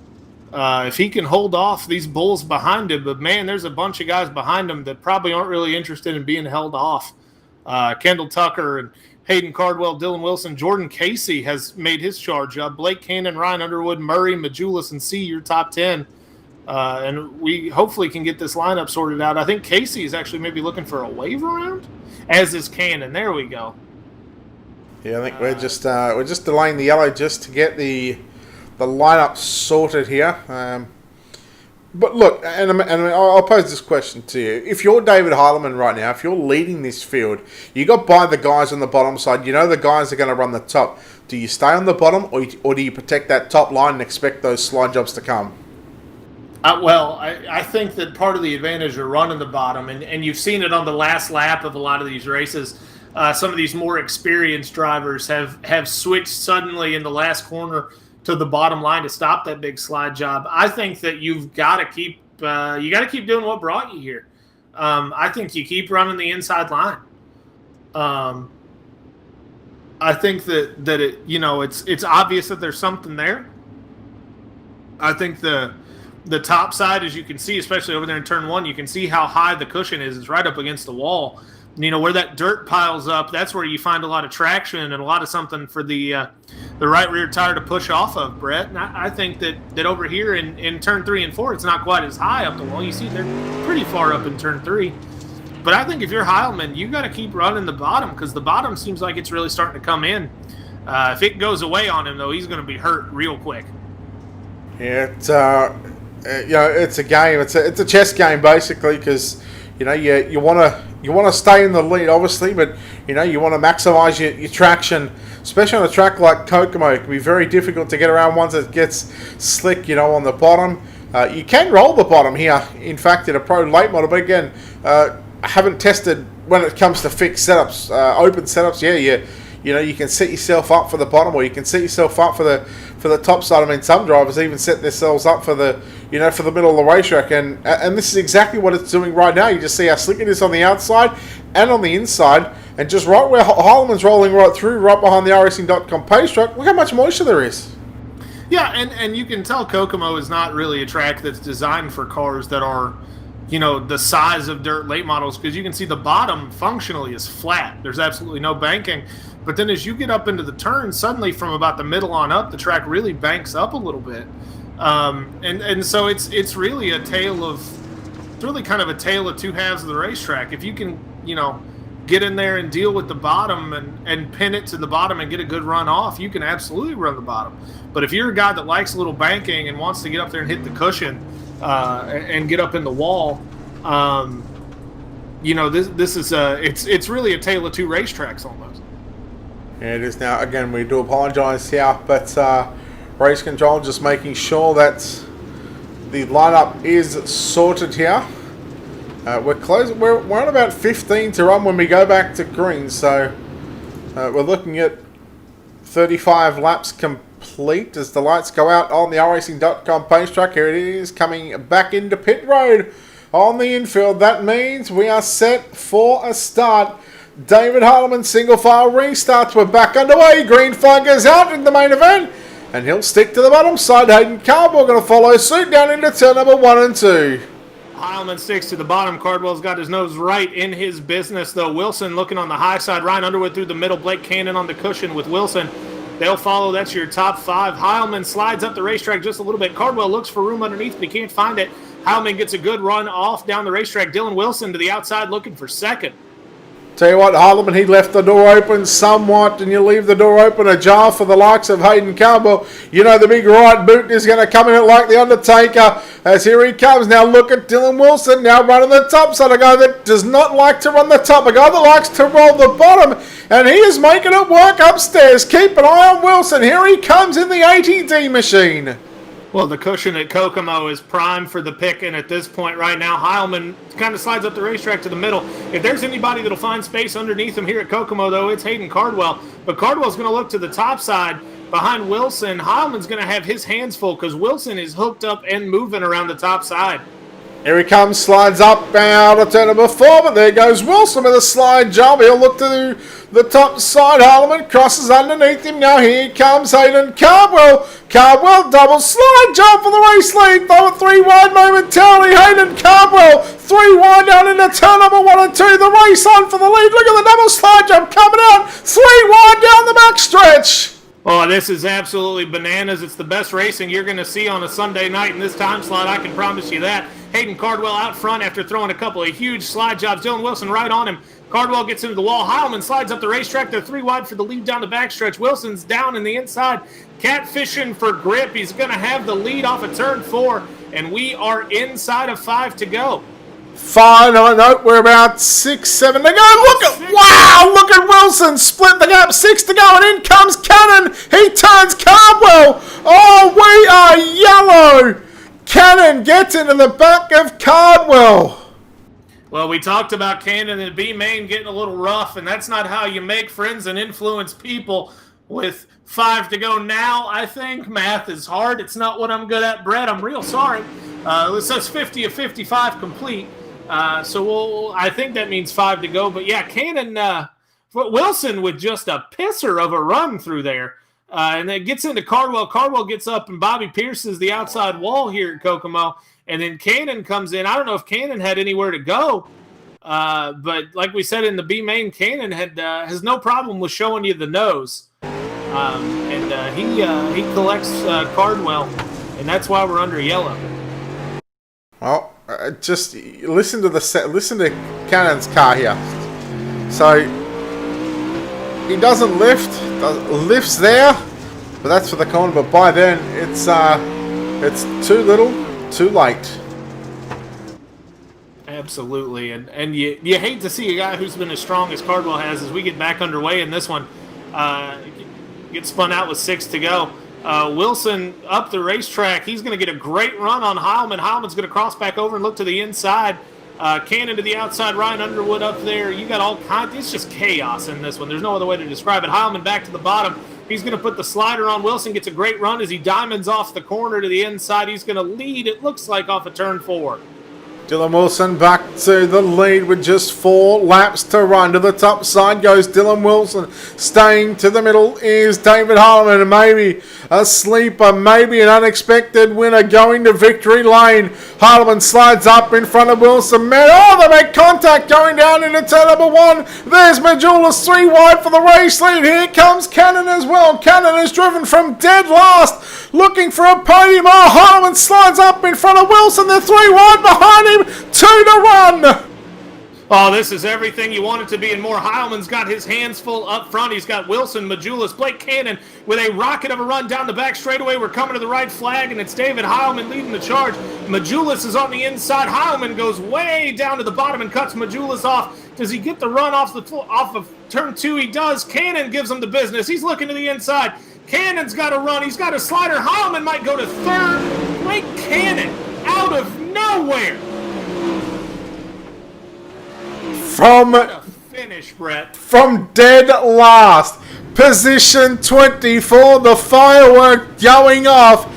If he can hold off these bulls behind him, but man, there's a bunch of guys behind him that probably aren't really interested in being held off. Kendall Tucker and Hayden, Cardwell, Dylan Wilson, Jordan Casey has made his charge up. Blake Cannon, Ryan Underwood, Murray, Majulis, and C, your top 10. And we hopefully can get this lineup sorted out. I think Casey is actually maybe looking for a wave around, as is Cannon. There we go. Yeah, I think we're just delaying the yellow just to get the lineup sorted here. But look, and I'll pose this question to you: if you're David Heilman right now, if you're leading this field, you got by the guys on the bottom side. The guys are going to run the top. Do you stay on the bottom, or do you protect that top line and expect those slide jobs to come? I think that part of the advantage of running the bottom, and you've seen it on the last lap of a lot of these races, some of these more experienced drivers have switched suddenly in the last corner to the bottom line to stop that big slide job. I think that you've got to keep doing what brought you here. I think you keep running the inside line. I think that it it's obvious that there's something there. I think the top side, as you can see, especially over there in turn 1, you can see how high the cushion is. It's right up against the wall. Where that dirt piles up, that's where you find a lot of traction and a lot of something for the right rear tire to push off of, Brett. And I think that over here in turn 3 and 4, it's not quite as high up the wall. You see they're pretty far up in turn 3. But I think if you're Heilman, you got to keep running the bottom because the bottom seems like it's really starting to come in. If it goes away on him, though, he's going to be hurt real quick. Yeah, it's a game. It's a chess game basically because you want to stay in the lead obviously, but you want to maximize your traction, especially on a track like Kokomo. It can be very difficult to get around once it gets slick. On the bottom, you can roll the bottom here. In fact, in a pro late model, but again, I haven't tested when it comes to fixed setups, open setups. Yeah, you can set yourself up for the bottom, or you can set yourself up for the top side. I mean, some drivers even set themselves up for the for the middle of the racetrack, and this is exactly what it's doing right now. You just see how slick it is on the outside and on the inside, and just right where Heilman's rolling right through, right behind the iRacing.com pace track. Look how much moisture there is. Yeah, and you can tell Kokomo is not really a track that's designed for cars that are the size of dirt late models, because you can see the bottom functionally is flat. There's absolutely no banking. But then as you get up into the turn, suddenly from about the middle on up, the track really banks up a little bit. And so it's really kind of a tale of two halves of the racetrack. If you can, get in there and deal with the bottom and pin it to the bottom and get a good run off, you can absolutely run the bottom. But if you're a guy that likes a little banking and wants to get up there and hit the cushion and get up in the wall, you know, this is it's really a tale of two racetracks almost. Yeah, it is now. Again, we do apologise here, but race control just making sure that the lineup is sorted here. We're close. We're on about 15 to run when we go back to green, so we're looking at 35 laps complete as the lights go out on the iRacing.com page track. Here it is, coming back into pit road on the infield. That means we are set for a start. David Heilman single file restarts. We're back underway. Green flag goes out in the main event, and he'll stick to the bottom side. Hayden Cowbell going to follow suit down into turn number 1 and 2. Heilman sticks to the bottom. Cardwell's got his nose right in his business, though. Wilson looking on the high side. Ryan Underwood through the middle. Blake Cannon on the cushion with Wilson. They'll follow. That's your top 5. Heilman slides up the racetrack just a little bit. Cardwell looks for room underneath, but he can't find it. Heilman gets a good run off down the racetrack. Dylan Wilson to the outside looking for second. Tell you what, Heilman, he left the door open somewhat, and you leave the door open ajar for the likes of Hayden Cowbell. You know the big right boot is going to come in it like the Undertaker, as here he comes. Now look at Dylan Wilson, now running the top side. A guy that does not like to run the top, a guy that likes to roll the bottom, and he is making it work upstairs. Keep an eye on Wilson. Here he comes in the 80D machine. Well, the cushion at Kokomo is primed for the picking at this point right now. Heilman kind of slides up the racetrack to the middle. If there's anybody that'll find space underneath him here at Kokomo, though, it's Hayden Cardwell. But Cardwell's going to look to the top side behind Wilson. Heilman's going to have his hands full because Wilson is hooked up and moving around the top side. Here he comes, slides up out of turn number 4, but there goes Wilson with a slide job. He'll look to the top side. Heilman crosses underneath him. Now here comes Hayden Cardwell. Cardwell double slide job for the race lead. Though at 3 wide momentarily. Hayden Cardwell 3 wide down into turn number 1 and 2. The race on for the lead. Look at the double slide job coming out. 3 wide down the back stretch. Oh, this is absolutely bananas. It's the best racing you're going to see on a Sunday night in this time slot. I can promise you that. Hayden Cardwell out front after throwing a couple of huge slide jobs. Dylan Wilson right on him. Cardwell gets into the wall. Heilman slides up the racetrack. They're 3 wide for the lead down the backstretch. Wilson's down in the inside, catfishing for grip. He's going to have the lead off of turn 4, and we are inside of 5 to go. 5, no, we're about 6, 7 to go. Look at Wilson, split the gap, 6 to go, and in comes Cannon. He turns Cardwell. Oh, we are yellow. Cannon gets into the back of Cardwell. Well, we talked about Cannon and B-Main getting a little rough, and that's not how you make friends and influence people. With 5 to go now, I think math is hard. It's not what I'm good at, Brett. I'm real sorry. It says 50 of 55 complete. I think that means 5 to go. But yeah, Cannon, Wilson with just a pisser of a run through there. And then gets into Cardwell. Cardwell gets up and Bobby pierces the outside wall here at Kokomo. And then Cannon comes in. I don't know if Cannon had anywhere to go. But like we said in the B-Main, Cannon has no problem with showing you the nose. He collects Cardwell. And that's why we're under yellow. Well, just listen to Cannon's car here. So he doesn't lifts there, but that's for the corner. But by then it's too little, too late. Absolutely, and you hate to see a guy who's been as strong as Cardwell has as we get back underway in this one. Get spun out with 6 to go. Wilson up the racetrack. He's going to get a great run on Heilman. Heilman's going to cross back over and look to the inside. Cannon to the outside. Ryan Underwood up there. You got all kinds. It's just chaos in this one. There's no other way to describe it. Heilman back to the bottom. He's going to put the slider on. Wilson gets a great run as he diamonds off the corner to the inside. He's going to lead, it looks like, off of turn 4. Dylan Wilson back to the lead with just 4 laps to run. To the top side goes Dylan Wilson. Staying to the middle is David Heilman. Maybe a sleeper, maybe an unexpected winner going to victory lane. Heilman slides up in front of Wilson. They make contact going down into turn number 1. There's Majulis 3 wide for the race lead. Here comes Cannon as well. Cannon is driven from dead last, looking for a podium. Heilman slides up in front of Wilson. They're 3 wide behind him. 2 to run. Oh, this is everything you want it to be and more. Heilman's got his hands full up front. He's got Wilson, Majulis, Blake Cannon with a rocket of a run down the back straightaway. We're coming to the right flag, and it's David Heilman leading the charge. Majulis is on the inside. Heilman goes way down to the bottom and cuts Majulis off. Does he get the run off of turn 2? He does. Cannon gives him the business. He's looking to the inside. Cannon's got a run. He's got a slider. Heilman might go to third. Blake Cannon out of nowhere. Finish, Brett. From dead last, position 24, the firework going off,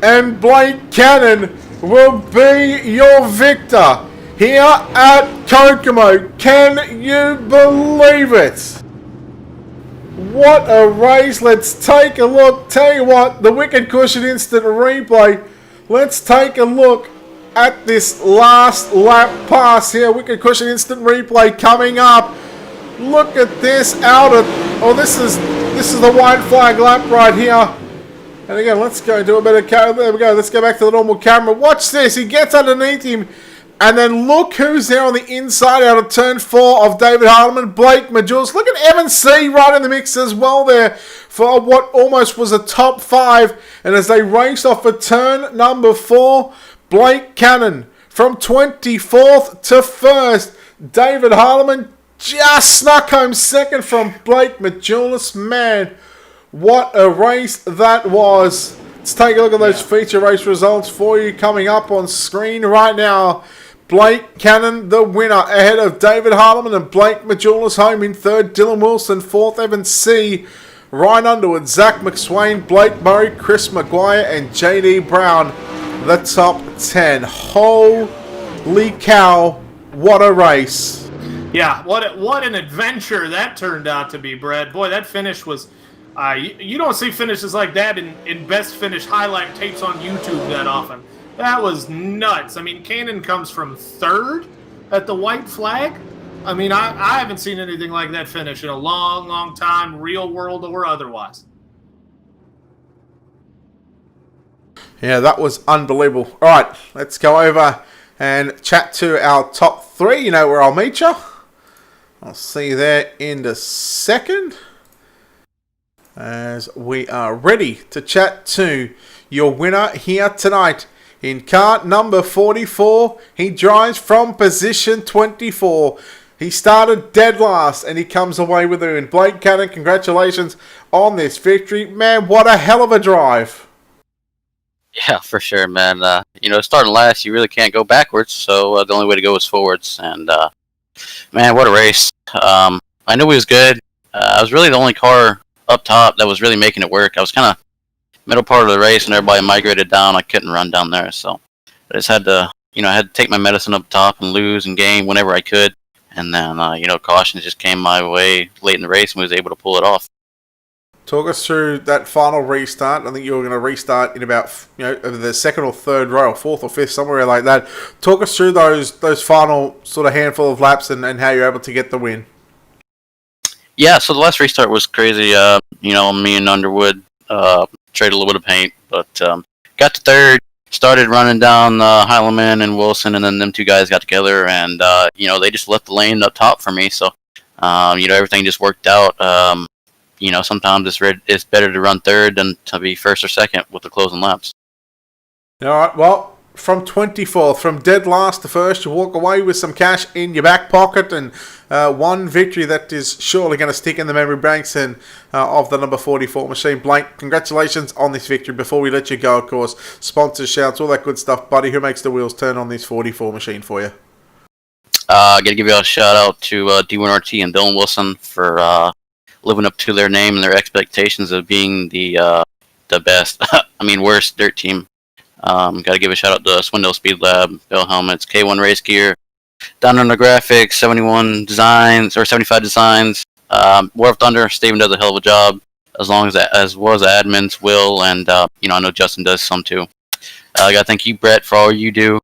and Blake Cannon will be your victor here at Kokomo. Can you believe it? What a race. Let's take a look. Tell you what, the Wicked Cushion instant replay. Let's take a look at this last lap pass here. Wicked Cushion instant replay coming up. Look at this out of... Oh, this is the white flag lap right here. And again, let's go do a bit of... There we go. Let's go back to the normal camera. Watch this. He gets underneath him. And then look who's there on the inside out of turn 4 of David Heilman, Blake Majulis. Look at Evan C. right in the mix as well there for what almost was a top 5. And as they race off for turn number 4... Blake Cannon from 24th to 1st. David Heilman just snuck home second from Blake Majulis. Man, what a race that was. Let's take a look at those feature race results for you coming up on screen right now. Blake Cannon, the winner, ahead of David Heilman and Blake Majulis home in 3rd. Dylan Wilson, 4th. Evan C. Ryan Underwood, Zach Mcswain, Blake Murray, Chris Mcguire, and JD Brown. The top 10. Holy cow, what a race. Yeah, what an adventure that turned out to be, Brad. Boy, that finish was... you don't see finishes like that in best finish highlight tapes on YouTube that often. That was nuts. I mean, Cannon comes from 3rd at the white flag. I mean, I haven't seen anything like that finish in a long, long time, real world or otherwise. Yeah, that was unbelievable. All right, let's go over and chat to our top 3. You know where I'll meet you. I'll see you there in a second. As we are ready to chat to your winner here tonight. In car number 44, he drives from position 24. He started dead last and he comes away with it. And Blake Cannon, congratulations on this victory. Man, what a hell of a drive. Yeah, for sure, man. Starting last, you really can't go backwards, so the only way to go is forwards. And, man, what a race. I knew he was good. I was really the only car up top that was really making it work. I was kind of middle part of the race, and everybody migrated down. I couldn't run down there, so I just had to, I had to take my medicine up top and lose and gain whenever I could. And then, caution just came my way late in the race and was able to pull it off. Talk us through that final restart. I think you were going to restart in about the 2nd or 3rd row, or 4th or 5th, somewhere like that. Talk us through those final sort of handful of laps and how you're able to get the win. Yeah, so the last restart was crazy. Me and Underwood traded a little bit of paint, but got to 3rd, started running down Heilman and Wilson, and then them 2 guys got together, and they just left the lane up top for me. So everything just worked out. Sometimes it's better to run 3rd than to be 1st or 2nd with the closing laps. All right, well, from 24th, from dead last to 1st, you walk away with some cash in your back pocket and one victory that is surely going to stick in the memory banks and of the number 44 machine. Blake, congratulations on this victory. Before we let you go, of course, sponsors, shouts, all that good stuff. Buddy, who makes the wheels turn on this 44 machine for you? I got to give you a shout out to D1RT and Dylan Wilson for living up to their name and their expectations of being the best, worst dirt team. Got to give a shout out to Swindle Speed Lab, Bill Helmets, K1 Race Gear, Down Under Graphics, 71 Designs, or 75 Designs, War of Thunder. Steven does a hell of a job, as well as the admins, Will, and I know Justin does some too. I got to thank you, Brett, for all you do.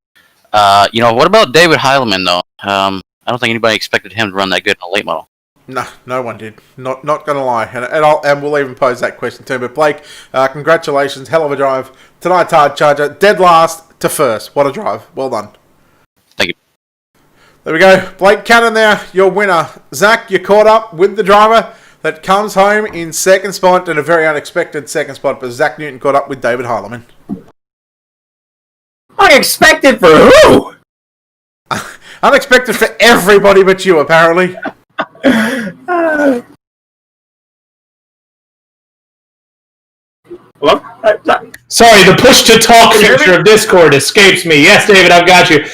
What about David Heilman, though? I don't think anybody expected him to run that good in a late model. No one did. Not gonna lie, and we'll even pose that question to him. But Blake, congratulations, hell of a drive tonight's hard charger, dead last to 1st. What a drive, well done. Thank you. There we go. Blake Cannon there, your winner. Zach, you caught up with the driver that comes home in second spot, and a very unexpected second spot, but Zach Newton caught up with David Heilman. Unexpected for who? Unexpected for everybody but you, apparently. Hello? Sorry, the push-to-talk feature of Discord escapes me. Yes, David, I've got you.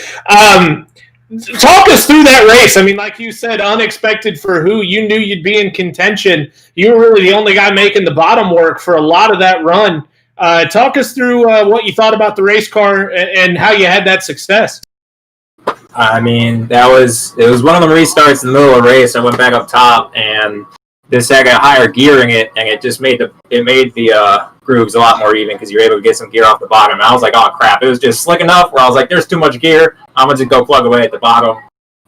Talk us through that race. I mean, like you said, unexpected for who? You knew you'd be in contention. You were really the only guy making the bottom work for a lot of that run. Talk us through what you thought about the race car and how you had that success. I mean, it was one of the restarts in the middle of the race. I went back up top, and this I got higher gearing it, and it just made the grooves a lot more even because you're able to get some gear off the bottom. And I was like, oh crap! It was just slick enough where I was like, there's too much gear. I'm gonna just go plug away at the bottom.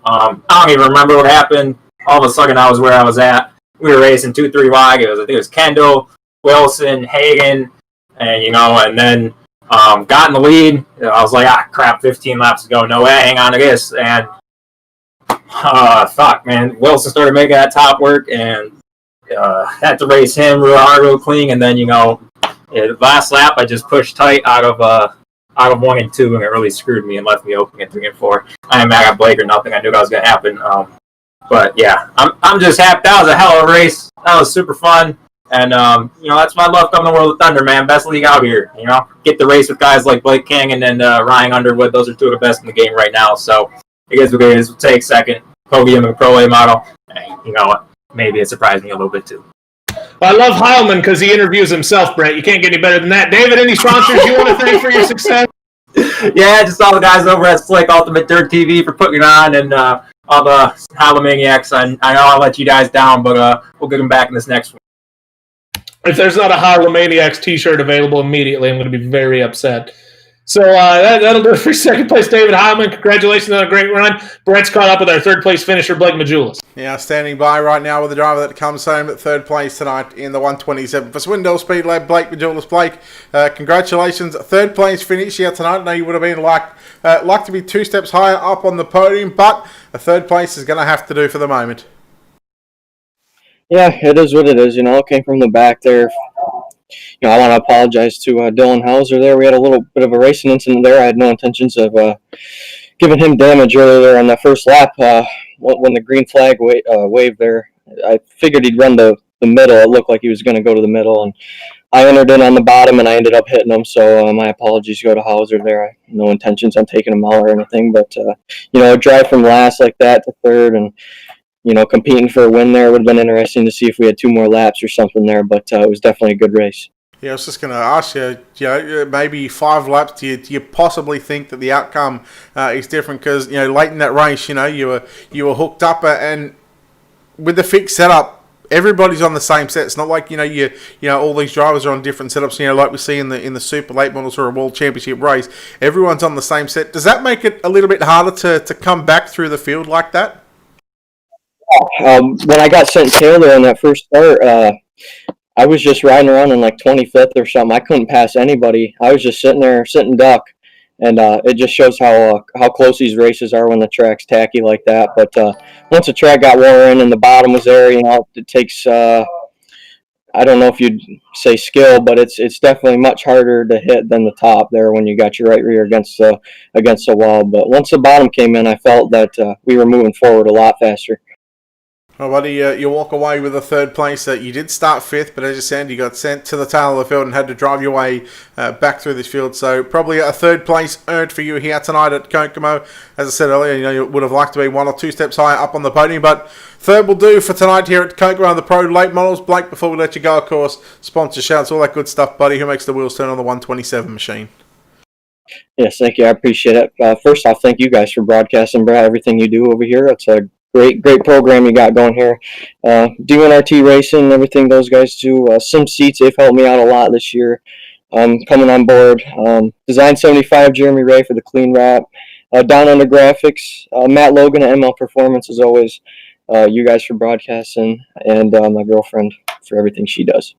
I don't even remember what happened. All of a sudden, I was where I was at. We were racing 2-3 wide. I think it was Kendall, Wilson, Hayden, and then got in the lead. I was like, crap! 15 laps to go. No way. Hang on to this. And fuck, man. Wilson started making that top work, and had to race him real hard, real clean, and then last lap I just pushed tight out of 1 and 2, and it really screwed me and left me open at 3 and 4. I ain't mad at Blake or nothing. I knew that was gonna happen. But yeah, I'm just happy. That was a hell of a race. That was super fun, and that's why I love coming to World of Thunder, man. Best league out here. Get the race with guys like Blake King and then Ryan Underwood. Those are two of the best in the game right now. So it is what it is. We'll take second. Podium and Pro A model. Hey, you know what? Maybe it surprised me a little bit too. Well, I love Heilman because he interviews himself, Brent. You can't get any better than that. David, any sponsors you want to thank for your success? Yeah, just all the guys over at Slick Ultimate Dirt TV for putting it on, and all the Hallomaniacs. I know I let you guys down, but we'll get them back in this next one. If there's not a Hallomaniacs t-shirt available immediately, I'm going to be very upset. So that'll do it for second place, David Heilman. Congratulations on a great run. Brent's caught up with our third place finisher, Blake Majulis. Yeah, standing by right now with the driver that comes home at third place tonight in the 127 for Swindell Speedway, Blake Majulis. Blake, congratulations. Third place finish here tonight. I know you would have been like to be 2 steps higher up on the podium, but a third place is going to have to do for the moment. Yeah, it is what it is. Came from the back there. I want to apologize to Dylan Hauser there. We had a little bit of a racing incident there. I had no intentions of giving him damage earlier on that first lap. When the green flag waved there, I figured he'd run the middle. It looked like he was going to go to the middle, and I entered in on the bottom, and I ended up hitting him. So my apologies go to Hauser there. I had no intentions on taking him out or anything, but a drive from last like that to third and competing for a win there would have been interesting to see if we had 2 more laps or something there, but it was definitely a good race. Yeah, I was just going to ask you, maybe 5 laps, do you possibly think that the outcome is different? Because, late in that race, you were hooked up, and with the fixed setup, everybody's on the same set. It's not like, all these drivers are on different setups, like we see in the Super Late Models or a World Championship race. Everyone's on the same set. Does that make it a little bit harder to come back through the field like that? When I got sent tail there in that first start, I was just riding around in like 25th or something. I couldn't pass anybody. I was just sitting duck, and it just shows how close these races are when the track's tacky like that. But once the track got worn in and the bottom was there, it takes I don't know if you'd say skill, but it's definitely much harder to hit than the top there when you got your right rear against the wall. But once the bottom came in, I felt that we were moving forward a lot faster. Well, buddy, you walk away with a third place. You did start 5th, but as you said, you got sent to the tail of the field and had to drive your way back through this field. So probably a third place earned for you here tonight at Kokomo. As I said earlier, you would have liked to be 1 or 2 steps higher up on the podium, but third will do for tonight here at Kokomo, the Pro Late Models. Blake, before we let you go, of course, sponsor shouts, all that good stuff, buddy. Who makes the wheels turn on the 127 machine? Yes, thank you. I appreciate it. First off, thank you guys for broadcasting, Brad, everything you do over here. It's a great program you got going here. DNRT Racing, everything those guys do. Sim Seats, they've helped me out a lot this year. Coming on board. Design 75, Jeremy Ray for the clean wrap. Down Under Graphics, Matt Logan at ML Performance, as always. You guys for broadcasting, and my girlfriend for everything she does.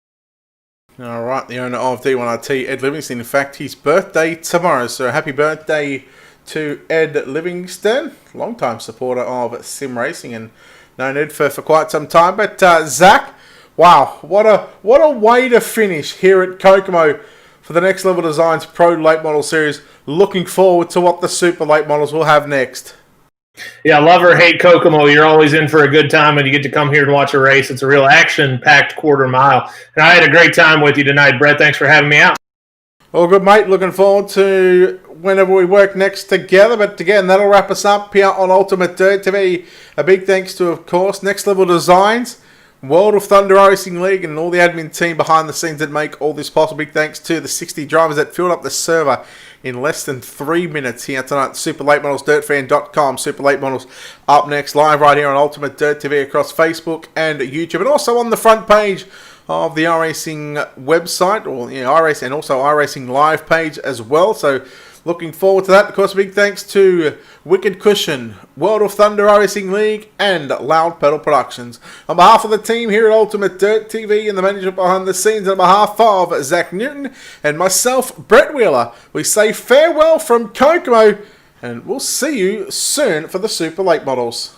All right, the owner of D1RT, Ed Livingston. In fact, his birthday tomorrow, so happy birthday to Ed Livingston, long-time supporter of sim racing and known Ed for quite some time. But Zach, wow, what a way to finish here at Kokomo for the Next Level Designs Pro Late Model Series. Looking forward to what the Super Late Models will have next. Yeah, love or hate Kokomo, you're always in for a good time when you get to come here and watch a race. It's a real action-packed quarter mile. And I had a great time with you tonight, Brett. Thanks for having me out. All good, mate. Looking forward to whenever we work next together. But again, that'll wrap us up here on Ultimate Dirt TV. A big thanks to, of course, Next Level Designs, World of Thunder Racing League, and all the admin team behind the scenes that make all this possible. Big thanks to the 60 drivers that filled up the server in less than 3 minutes here tonight. Super Late Models, dirtfan.com. Super Late Models up next, live right here on Ultimate Dirt TV across Facebook and YouTube, and also on the front page of the iRacing website, or iRacing, and also iRacing live page as well. So looking forward to that. Of course, big thanks to Wicked Cushion, World of Thunder Racing League, and Loud Pedal Productions. On behalf of the team here at Ultimate Dirt TV and the management behind the scenes, on behalf of Zach Newton and myself, Brett Wheeler, we say farewell from Kokomo, and we'll see you soon for the Super Late Models.